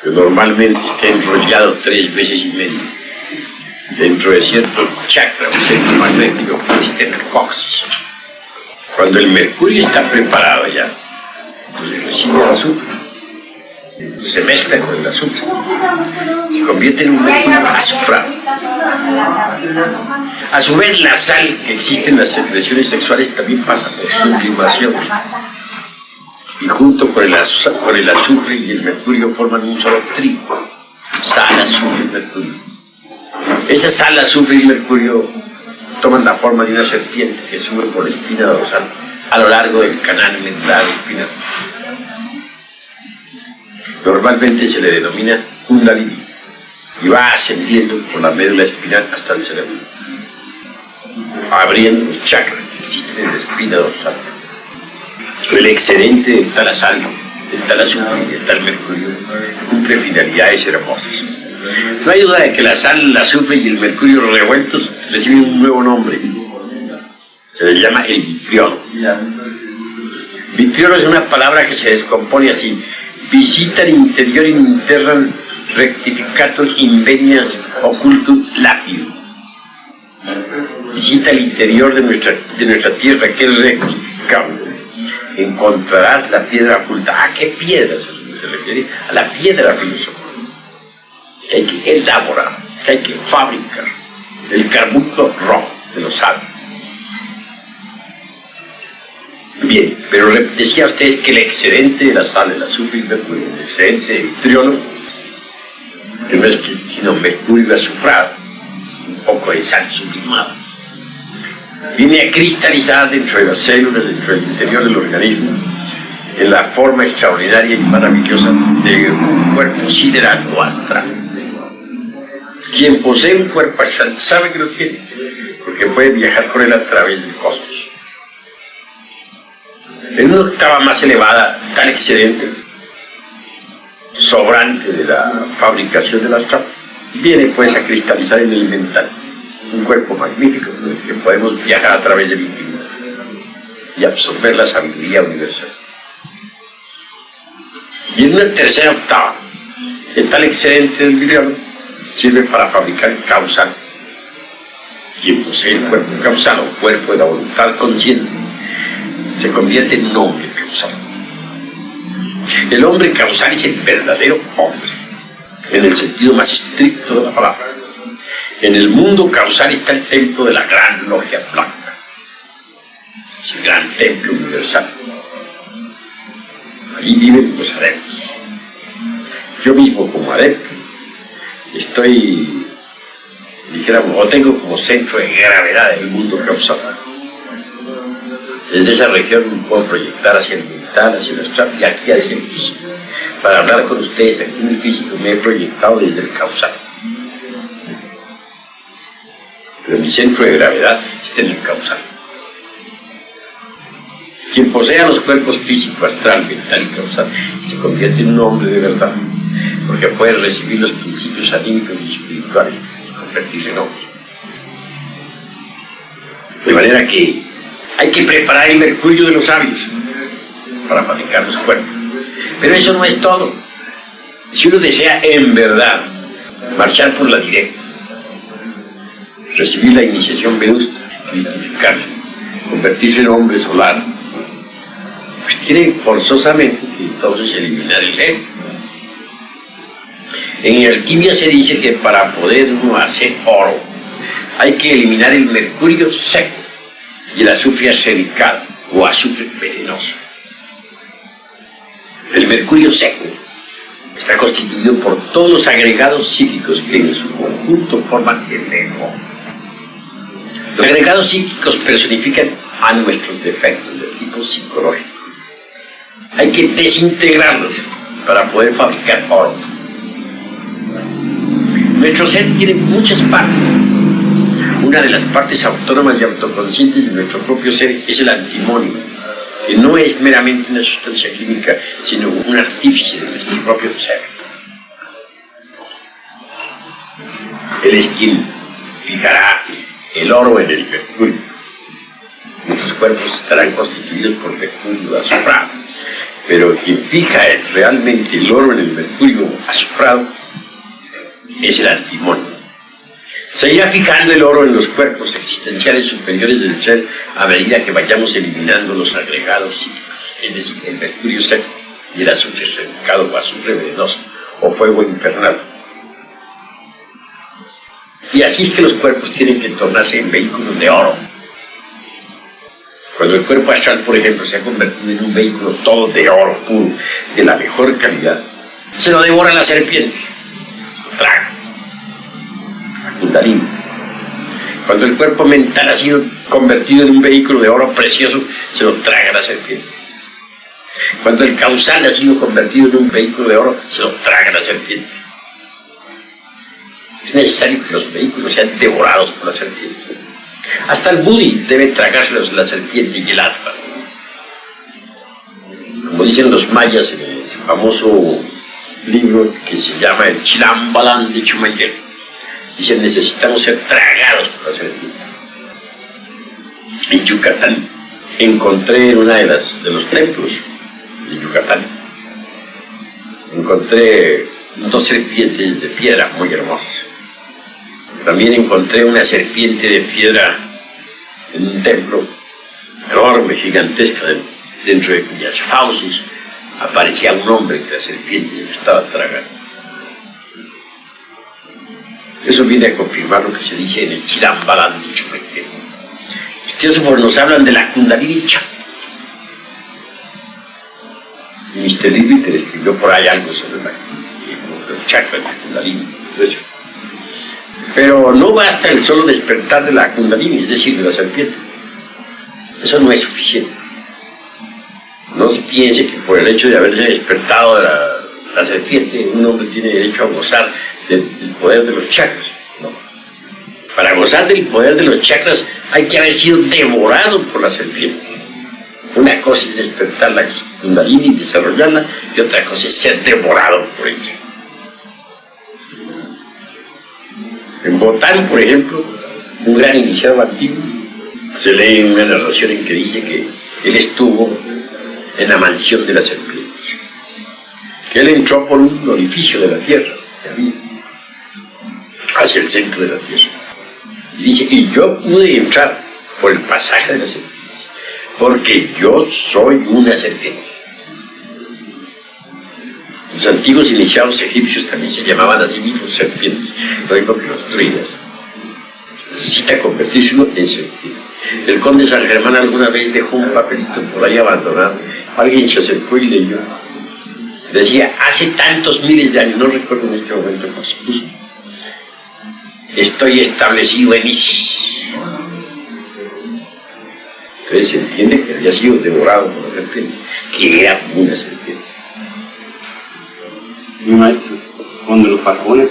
que normalmente está enrollado 3 veces y medio dentro de cierto chakra o centro magnético que existe en el coxis. Cuando el mercurio está preparado ya, pues recibe el azufre, se mezcla con el azufre, se convierte en un mercurio azufrado. A su vez, la sal que existe en las secreciones sexuales también pasa por sublimación, y junto con el azufre y el mercurio forman un solo trío: sal, azufre y mercurio. Esa sal, azufre y mercurio toman la forma de una serpiente que sube por la espina dorsal a lo largo del canal mental espinal. Normalmente se le denomina Kundalini y va ascendiendo por la médula espinal hasta el cerebro, abriendo los chakras que existen en la espina dorsal. El excedente de tal sal, de tal azufre y de tal mercurio cumple finalidades hermosas. No hay duda de que la sal, el azufre y el mercurio revueltos reciben un nuevo nombre. Se le llama el vitriolo. Vitriolo es una palabra que se descompone así: visitan interior in interram rectificator invenias occultum lapidum. Visita el interior de nuestra tierra, que es rectificable. Encontrarás la piedra oculta. ¿A qué piedra se refiere? A la piedra filosofal, que hay que elaborar, que hay que fabricar, el carbunclo rojo de los sabios. Bien, pero decía a ustedes que el excedente de la sal, el azufre y el mercurio, el excedente de vitriolo, que no es sino mercurio azufrado, un poco de sal sublimada, viene a cristalizar dentro de las células, dentro del interior del organismo, en la forma extraordinaria y maravillosa de un cuerpo sideral o astral. Quien posee un cuerpo astral sabe que lo tiene, porque puede viajar con él a través del cosmos. En una octava más elevada, tal excedente sobrante de la fabricación del astral viene pues a cristalizar en el mental, un cuerpo magnífico con el que podemos viajar a través del infinito y absorber la sabiduría universal. Y en una tercera octava, el tal excedente del vitriolo sirve para fabricar el causal. Quien posee el cuerpo causal o cuerpo de la voluntad consciente se convierte en un hombre causal. El hombre causal es el verdadero hombre, en el sentido más estricto de la palabra. En el mundo causal está el templo de la gran logia blanca, es el gran templo universal. Allí viven los adeptos. Yo mismo, como adepto, estoy, dijéramos, o tengo como centro de gravedad el mundo causal. Desde esa región me puedo proyectar hacia el mental, hacia el astral y aquí hacia el físico. Para hablar con ustedes aquí en el físico me he proyectado desde el causal. Pero mi centro de gravedad está en el causal. Quien posea los cuerpos físico, astral, mental y causal se convierte en un hombre de verdad, porque puede recibir los principios anímicos y espirituales y convertirse en hombre. De manera que hay que preparar el mercurio de los sabios para fabricar los cuerpos. Pero eso no es todo. Si uno desea en verdad marchar por la directa, recibir la iniciación venusta, cristificarse, convertirse en hombre solar, pues tiene forzosamente que entonces eliminar el ego. En alquimia se dice que para poder uno hacer oro hay que eliminar el mercurio seco y el azufre arsenical o azufre venenoso. El mercurio seco está constituido por todos los agregados psíquicos que en su conjunto forman el ego. Los agregados psíquicos personifican a nuestros defectos de tipo psicológico. Hay que desintegrarlos para poder fabricar oro. Nuestro ser tiene muchas partes. una de las partes autónomas y autoconscientes de nuestro propio ser es el antimonio, que no es meramente una sustancia química, sino un artífice de nuestro propio ser. Él es quien fijará el oro en el mercurio. Nuestros cuerpos estarán constituidos por mercurio azufrado, pero quien fija realmente el oro en el mercurio azufrado es el antimonio. Se irá fijando el oro en los cuerpos existenciales superiores del ser a medida que vayamos eliminando los agregados psíquicos, es decir, el mercurio seco y el azufre secado o azufre venenoso o fuego infernal. Y así es que los cuerpos tienen que tornarse en vehículos de oro. Cuando el cuerpo astral, por ejemplo, se ha convertido en un vehículo todo de oro puro, de la mejor calidad, se lo devora la serpiente, lo traga. Kundalini. Cuando el cuerpo mental ha sido convertido en un vehículo de oro precioso, se lo traga la serpiente. Cuando el causal ha sido convertido en un vehículo de oro, se lo traga la serpiente. Es necesario que los vehículos sean devorados por la serpiente. Hasta el Budi debe tragárselos la serpiente y el atma. Como dicen los mayas en el famoso libro que se llama el Chilambalán de Chumayel, dicen: necesitamos ser tragados por la serpiente. En Yucatán encontré en una de los templos de Yucatán, encontré 2 serpientes de piedra muy hermosas. También encontré una serpiente de piedra en un templo enorme, gigantesca, dentro de cuyas fauces aparecía un hombre que la serpiente se lo estaba tragando. Eso viene a confirmar lo que se dice en el Chilambalán de Chumayel. Los teósofos nos hablan de la Kundalini Chakra. Mr. Liebiter escribió por ahí algo sobre los chakras de Kundalini. Pero no basta el solo despertar de la Kundalini, es decir, de la serpiente. Eso no es suficiente. No se piense que por el hecho de haberse despertado de la serpiente, un hombre tiene derecho a gozar del poder de los chakras. No. Para gozar del poder de los chakras hay que haber sido devorado por la serpiente. Una cosa es despertar la Kundalini y desarrollarla, y otra cosa es ser devorado por ella. En Botán, por ejemplo, un gran iniciado antiguo, se lee en una narración en que dice que él estuvo en la mansión de la serpiente, que él entró por un orificio de la tierra, hacia el centro de la tierra, y dice: y yo pude entrar por el pasaje de la serpiente, porque yo soy una serpiente. Los antiguos iniciados egipcios también se llamaban a sí mismos serpientes, lo mismo que los druidas. Necesita convertirse uno en serpiente. El conde San Germán alguna vez dejó un papelito por ahí abandonado. Alguien se acercó y leyó. Decía: hace tantos miles de años, no recuerdo en este momento cómo se puso, estoy establecido en Isis. Entonces se entiende que había sido devorado por la serpiente, que era como una serpiente. Mi maestro, cuando los faraones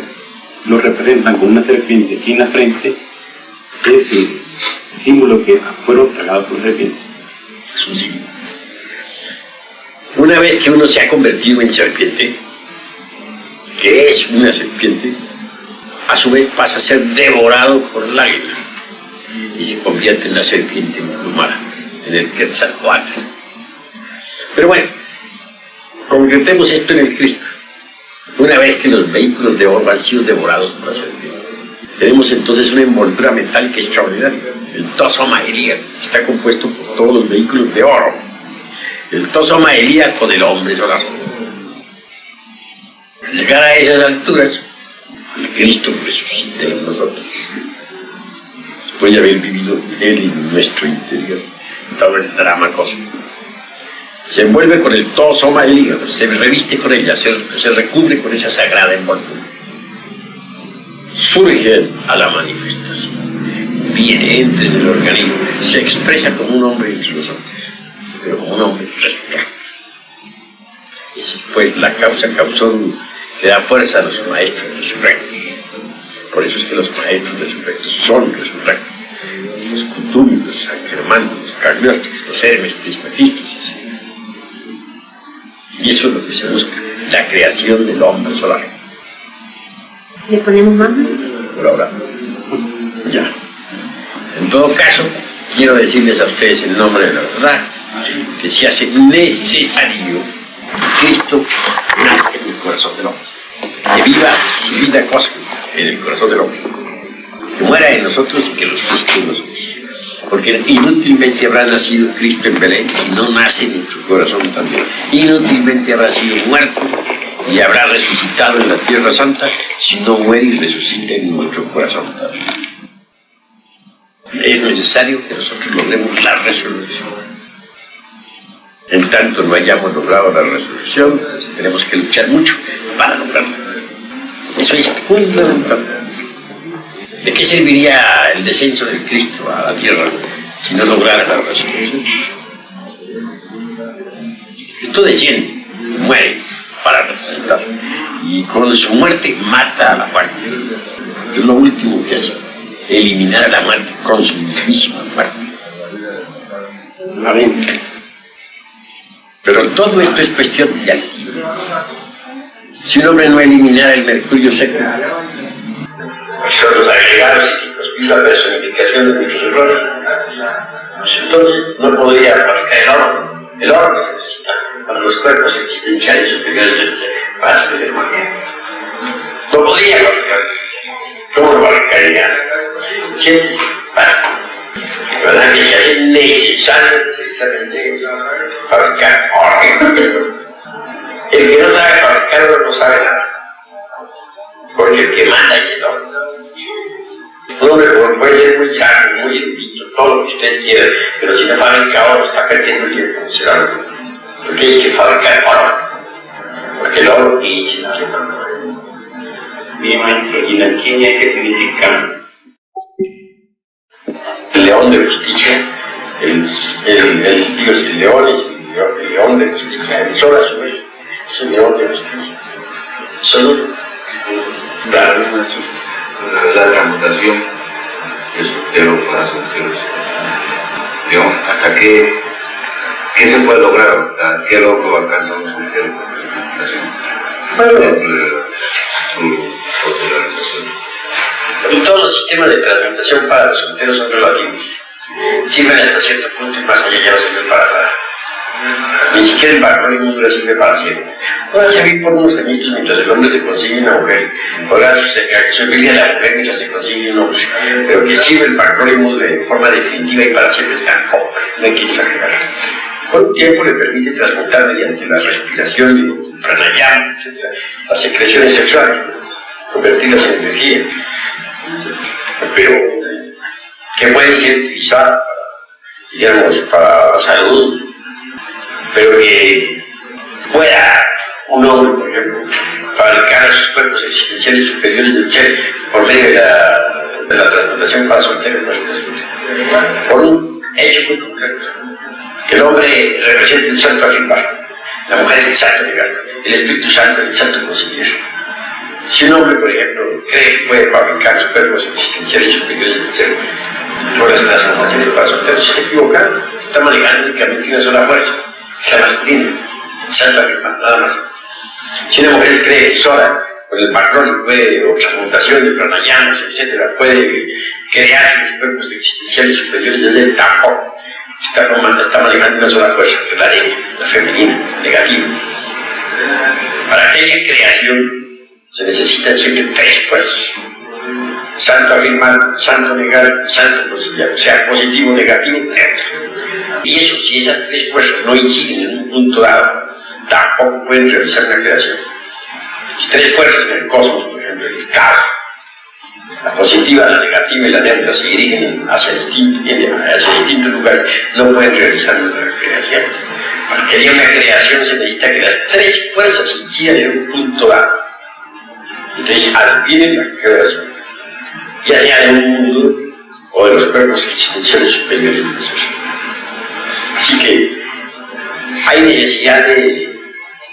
lo representan con una serpiente aquí en la frente, es el símbolo que fueron tragados por serpiente. Es un símbolo. Una vez que uno se ha convertido en serpiente, que es una serpiente, a su vez pasa a ser devorado por el águila y se convierte en la serpiente emplumada, en el Quetzalcóatl. Pero bueno, concretemos esto en el Cristo. Una vez que los vehículos de oro han sido devorados por la serpiente, tenemos entonces una envoltura metálica extraordinaria. El Tosoma Elíaco está compuesto por todos los vehículos de oro. El Tosoma Elíaco del hombre solar. Al llegar a esas alturas, el Cristo resucita en nosotros, después de haber vivido Él en nuestro interior todo el drama cósmico. Se envuelve con el Tosoma Elíaco, se reviste con ella, se recubre con esa sagrada envoltura. Surge a la manifestación, viene, entra en el organismo, se expresa como un hombre entre los hombres, pero como un hombre resucitado. Esa es pues la causa causón que da fuerza a los maestros resurrectos. Por eso es que los maestros resurrectos son resurrectos. los Cthulhu, los San Germán, los Cagliostros, los Hermes Trismegistos, y así. Y eso es lo que se busca, la creación del hombre solar. ¿Le ponemos más? Por ahora. Ya. En todo caso, quiero decirles a ustedes en nombre de la verdad que se hace necesario que Cristo nazca en el corazón del hombre, que viva su vida cósmica en el corazón del hombre, que muera en nosotros y que resucite en nosotros. Porque inútilmente habrá nacido Cristo en Belén si no nace en nuestro corazón también. Inútilmente habrá sido muerto y habrá resucitado en la Tierra Santa si no muere y resucita en nuestro corazón también. Es necesario que nosotros logremos la resurrección. En tanto no hayamos logrado la resurrección, tenemos que luchar mucho para lograrla. Eso es fundamental. ¿De qué serviría el descenso del Cristo a la tierra si no lograra la resurrección? Cristo desciende, muere para resucitar. Y con su muerte mata a la muerte. Es lo último que hace, eliminar a la muerte con su mismísima muerte. Amén. Pero todo esto es cuestión de acción. Si un hombre no eliminara el mercurio seco, son los agregados psíquicos y la personificación de muchos errores, pues entonces no podría fabricar el oro. El oro que se necesita para los cuerpos existenciales superiores del ser, para ser del mal. No podría fabricar. ¿Cómo lo fabricaría? ¿Sientes? Basta. ¿Verdad que se hace necesario precisamente fabricar oro? El que no sabe fabricar oro no sabe nada. Porque el que manda es el oro. Un hombre puede ser muy sabio, muy erudito, todo lo que ustedes quieran, pero si no fabrica oro está perdiendo el tiempo, será lo. Porque hay que fabricar oro. Porque el oro es el que manda. Bien, maestro, y la alquimia hay que significar. El león de justicia, el dios de leones, el león de justicia, el sol a su vez, es el león de justicia. Solo la transmutación de soltero para solteros. Digamos, ¿hasta qué se puede lograr? ¿Hasta qué logro alcanza un soltero con esa transmutación? Dentro de su autorrealización. Y todos los sistemas de transmutación para los solteros son relativos. Sirven hasta cierto punto y más allá ya no sirven para nada. Ni siquiera el varón inmundo sirve para siempre. Podrá servir por unos añitos mientras el hombre se consigue una mujer. Podrá servirle a la mujer mientras se consigue un hombre. Pero que sirve el varón inmundo de forma definitiva y para siempre tampoco. No hay que exagerar. Con un tiempo le permite transmutar mediante la respiración, mediante el pranayama, etc., las secreciones sexuales, convertirlas en energía. Pero que pueden ser utilizadas para la salud, pero que pueda un hombre, por ejemplo, fabricar sus cuerpos existenciales superiores del ser por medio de la transmutación para solteros, por un hecho muy concreto. Que el hombre representa el santo afirmar, la mujer el santo negar, el Espíritu Santo el santo conciliar. Si un hombre, por ejemplo, cree que puede fabricar los cuerpos existenciales superiores del ser por las transformaciones para solteros, se está equivocando, se está manejando únicamente una sola fuerza, la masculina, el santo afirmar, nada más. Si una mujer cree sola, con el macrón puede, o transmutación de pranayamas, etc., puede crear los cuerpos existenciales superiores del ser, tampoco. Está manejando una sola fuerza, que es la de la femenina, negativa. Para aquella creación se necesitan siempre tres fuerzas: santo afirmar, santo negar, santo conciliar, o sea, positivo, negativo, neutro. Y eso, si esas tres fuerzas no inciden en un punto dado, tampoco pueden realizar una creación. Las tres fuerzas del cosmos, por ejemplo, el caos, la positiva, la negativa y la neutra, se dirigen hacia distintos lugares, no pueden realizar una creación. Para que haya una creación se necesita que las tres fuerzas incidan en un punto dado. Entonces adviene la creación, ya sea de un mundo o de los cuerpos existenciales superiores del ser. Así que hay necesidad de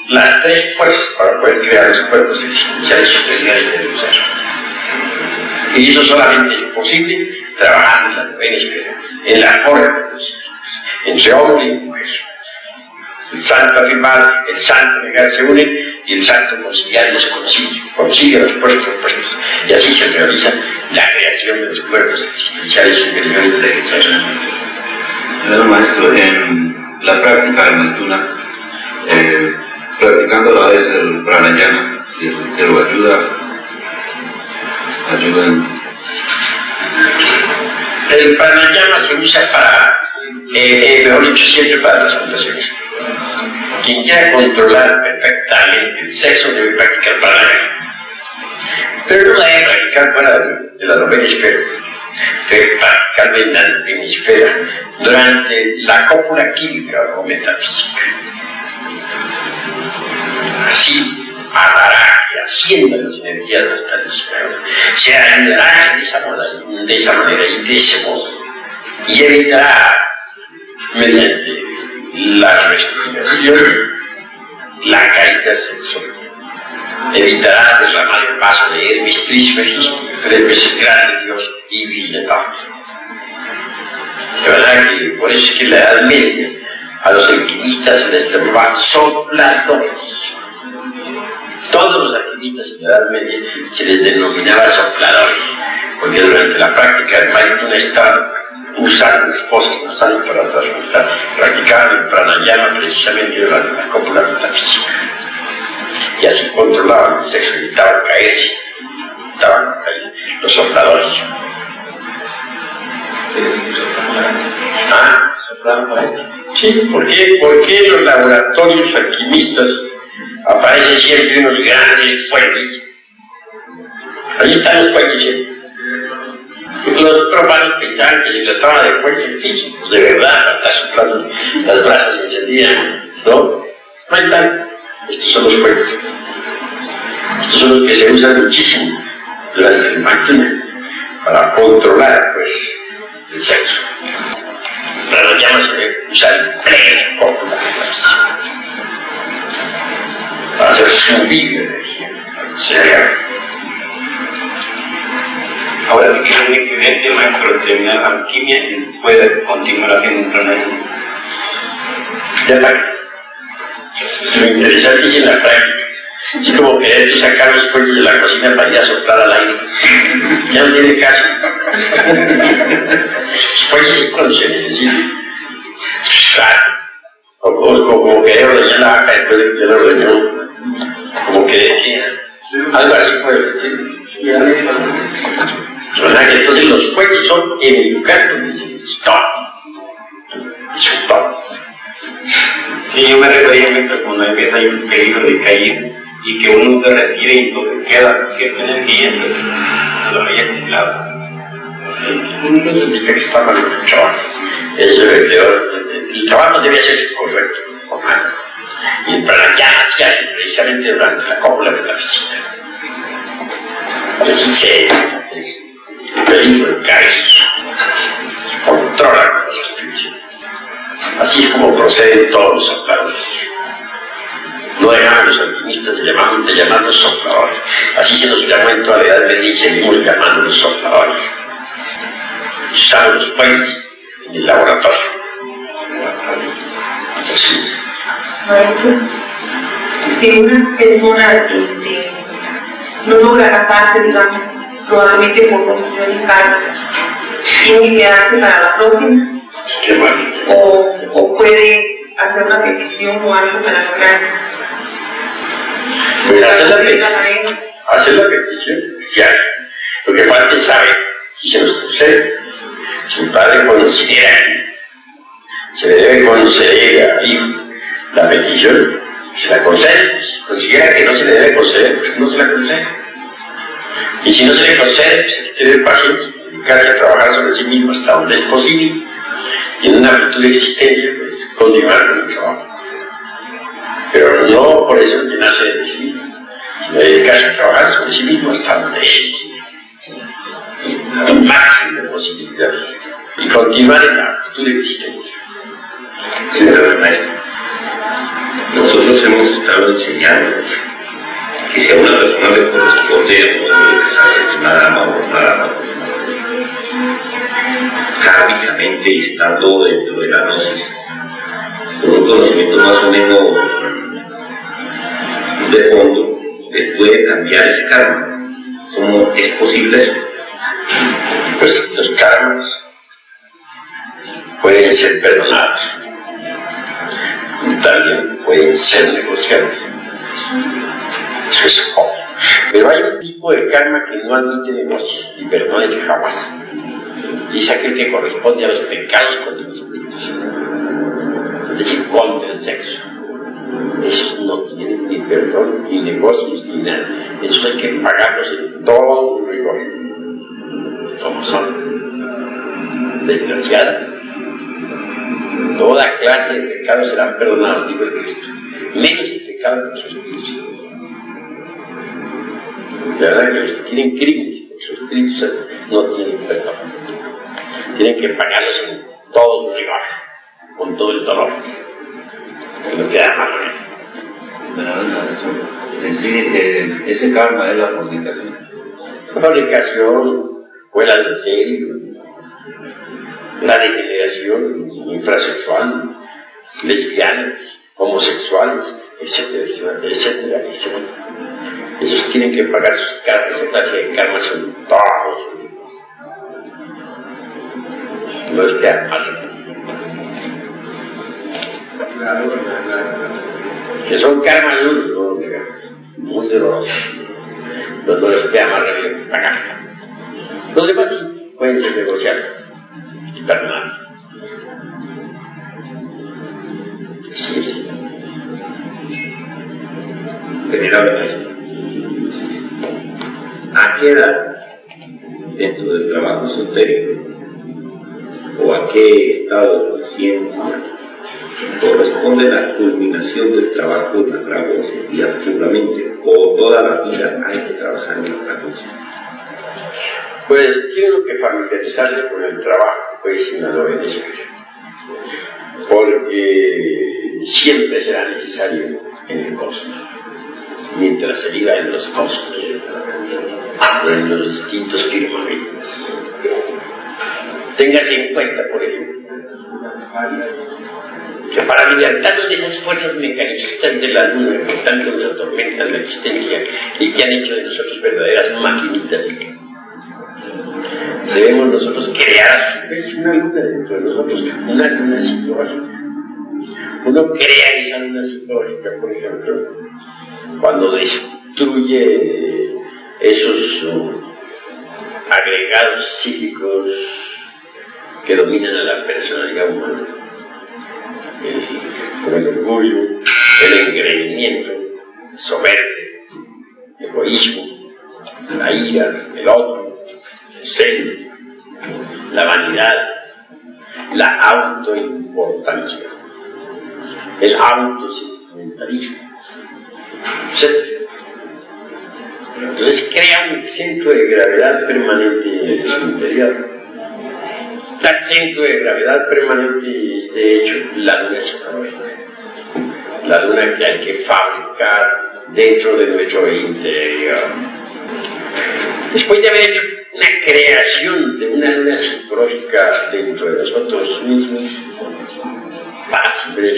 las tres fuerzas para poder crear los cuerpos existenciales superiores del ser. Y eso solamente es posible trabajando en la novena esfera, en la forja de los hijos, entre hombre y mujer. El santo afirmado, el santo negado se unen y el santo conciliar los consigue los puestos opuestos, y así se realiza la creación de los cuerpos existenciales superiores del ser. Señor maestro, en la práctica de Maituna, practicando a la vez el pranayama y el sendero ayudan. El pranayama se usa para, mejor dicho, siempre para las tentaciones. Quien quiera controlar perfectamente el sexo debe practicar pranayama, pero no la debe practicar fuera de la novena esfera, debe practicarla en la novena esfera durante la cópula química o metafísica. Así hablará y ascienda las energías hasta el cielo, se ayudará de esa manera y de ese modo, y evitará mediante la respiración la caída sexual, evitará derramar el vaso de Hermes Trismegisto, 3 veces grande Dios y Villetón. De verdad que por eso es que en la Edad Media a los alquimistas se les llamaba sopladores. Todos los alquimistas en la Edad Media se les denominaba sopladores, porque durante la práctica del Maituna estaban usando las fosas nasales para transmutar. Practicaban el pranayama precisamente durante la cópula metafísica, y así controlaban el sexo, evitaban caerse, estaban los sopladores. ¿Ah? Sí, ¿por qué en los laboratorios alquimistas aparecen siempre unos grandes fuegos? Ahí están los fuegos siempre. Los profanos pensaban que se trataba de fuegos físicos, de verdad, para estar soplando las brasas encendidas, ¿no? Ahí están. Estos son los fuegos. Estos son los que se usan muchísimo durante el Maituna para controlar, pues, el sexo. Pero los llamas se debe usar en plena cópula para hacer subir la energía al cerebro. Ahora, si quiere un accidente, maestro, terminar la alquimia y puede continuar haciendo un pranayama. Ya está. Lo interesante es en la práctica. Es como querer tú sacar los fuegos de la cocina para ir a soplar al aire. Ya no tiene caso. Los fuegos es cuando se necesita. Claro. O como querer ordeñar la vaca después de que ya la ordeñó. Como que algo así por el estilo. ¿Verdad? Que entonces los fuegos son en el lugar donde se dice stop. Eso es todo. Sí, yo me refería a cuando empieza ahí un peligro de caer y que uno se retire y entonces queda cierta energía, pues lo había acumulado. No significa que está mal el trabajo. El trabajo debe ser correcto, formal. Y el pranayama se hace precisamente durante la cópula metafísica. Así se el peligro de caer, se controla con la respiración. Así es como proceden todos los sopladores. No dejaban los alquimistas de llamarlos sopladores. Así se nos llamó en toda la Edad Media y seguimos llamándolos sopladores. Y usamos los fuegos en el laboratorio. Así es. Maestro, si una persona no logra casarse, digamos, probablemente por condiciones kármicas, tiene que quedarse para la próxima. Qué bonito. O puede hacer una petición o algo para lograr. Pues hacer la petición, se hace. Lo que falta es saber si se nos concede. Si un padre considera que se le debe conceder al hijo la petición, se la concede. Si considera que no se le debe conceder, pues no se la concede. Y si no se le concede, pues hay que tener paciencia, dedicarse a trabajar sobre sí mismo hasta donde es posible. Y en una futura existencia, pues continuar con el trabajo. Pero no por eso llenarse de sí mismo, sino dedicarse a trabajar sobre sí mismo hasta donde es posible. El máximo de posibilidades. Y continuar en la futura existencia. Sí, pero maestro, nosotros hemos estado enseñando que si a una persona le corresponde un mundo de casarse, pues nada más. básicamente estando dentro de la gnosis, con un conocimiento más o menos de fondo, les puede cambiar ese karma. ¿Cómo es posible eso? Pues los karmas pueden ser perdonados, también pueden ser negociados. Eso es obvio. Pero hay un tipo de karma que no admite negocios y perdones jamás. Y es aquel que corresponde a los pecados contra los espíritus, es decir, contra el sexo. Esos no tienen ni perdón, ni negocios, ni nada. Esos hay que pagarlos en todo rigor. Como son desgraciadas, toda clase de pecados serán perdonados, dijo el Cristo, menos el pecado contra los espíritus. La verdad es que los que tienen crímenes contra los espíritus no tienen perdón. Tienen que pagarlos en todo su rigor, con todo el dolor. No queda más remedio. Es decir, ese karma es la fornicación. La fornicación o el adulterio, la degeneración infrasexual, lesbianas, homosexuales, etcétera, etcétera, etcétera. Ellos tienen que pagar sus karmas, esa clase de karmas son todos. No es que mal. Que son karmas duros, muy dolorosos. No les queda más remedio que pagar. Los demás sí pueden ser negociados y perdonados. Así es. Venerable Maestro, ¿a qué edad, dentro del trabajo esotérico, o a qué estado de conciencia corresponde la culminación del trabajo en la tragosería puramente, o toda la vida hay que trabajar en la tragosería? Pues tiene uno que familiarizarse con el trabajo, pues en la novena esfera, porque siempre será necesario en el cosmos, mientras se viva en los cosmos, o en los distintos firmamentos. Téngase en cuenta, por ejemplo, que para libertarnos de esas fuerzas mecanistas de la luna que tanto nos atormentan la existencia y que han hecho de nosotros verdaderas maquinitas, debemos nosotros crear a su vez una luna dentro de nosotros, una luna psicológica. Uno crea esa luna psicológica, por ejemplo, cuando destruye esos agregados psíquicos que dominan a la personalidad humana, como el orgullo, el engreimiento, la soberbia, el egoísmo, la ira, el odio, el celo, la vanidad, la autoimportancia, el autosentimentalismo, etc. Entonces crea un centro de gravedad permanente en su interior. Tal centro de gravedad permanente es de hecho la luna psicológica, la luna que hay que fabricar dentro de nuestro interior. Después de haber hecho una creación de una luna psicológica dentro de nosotros mismos, fácil de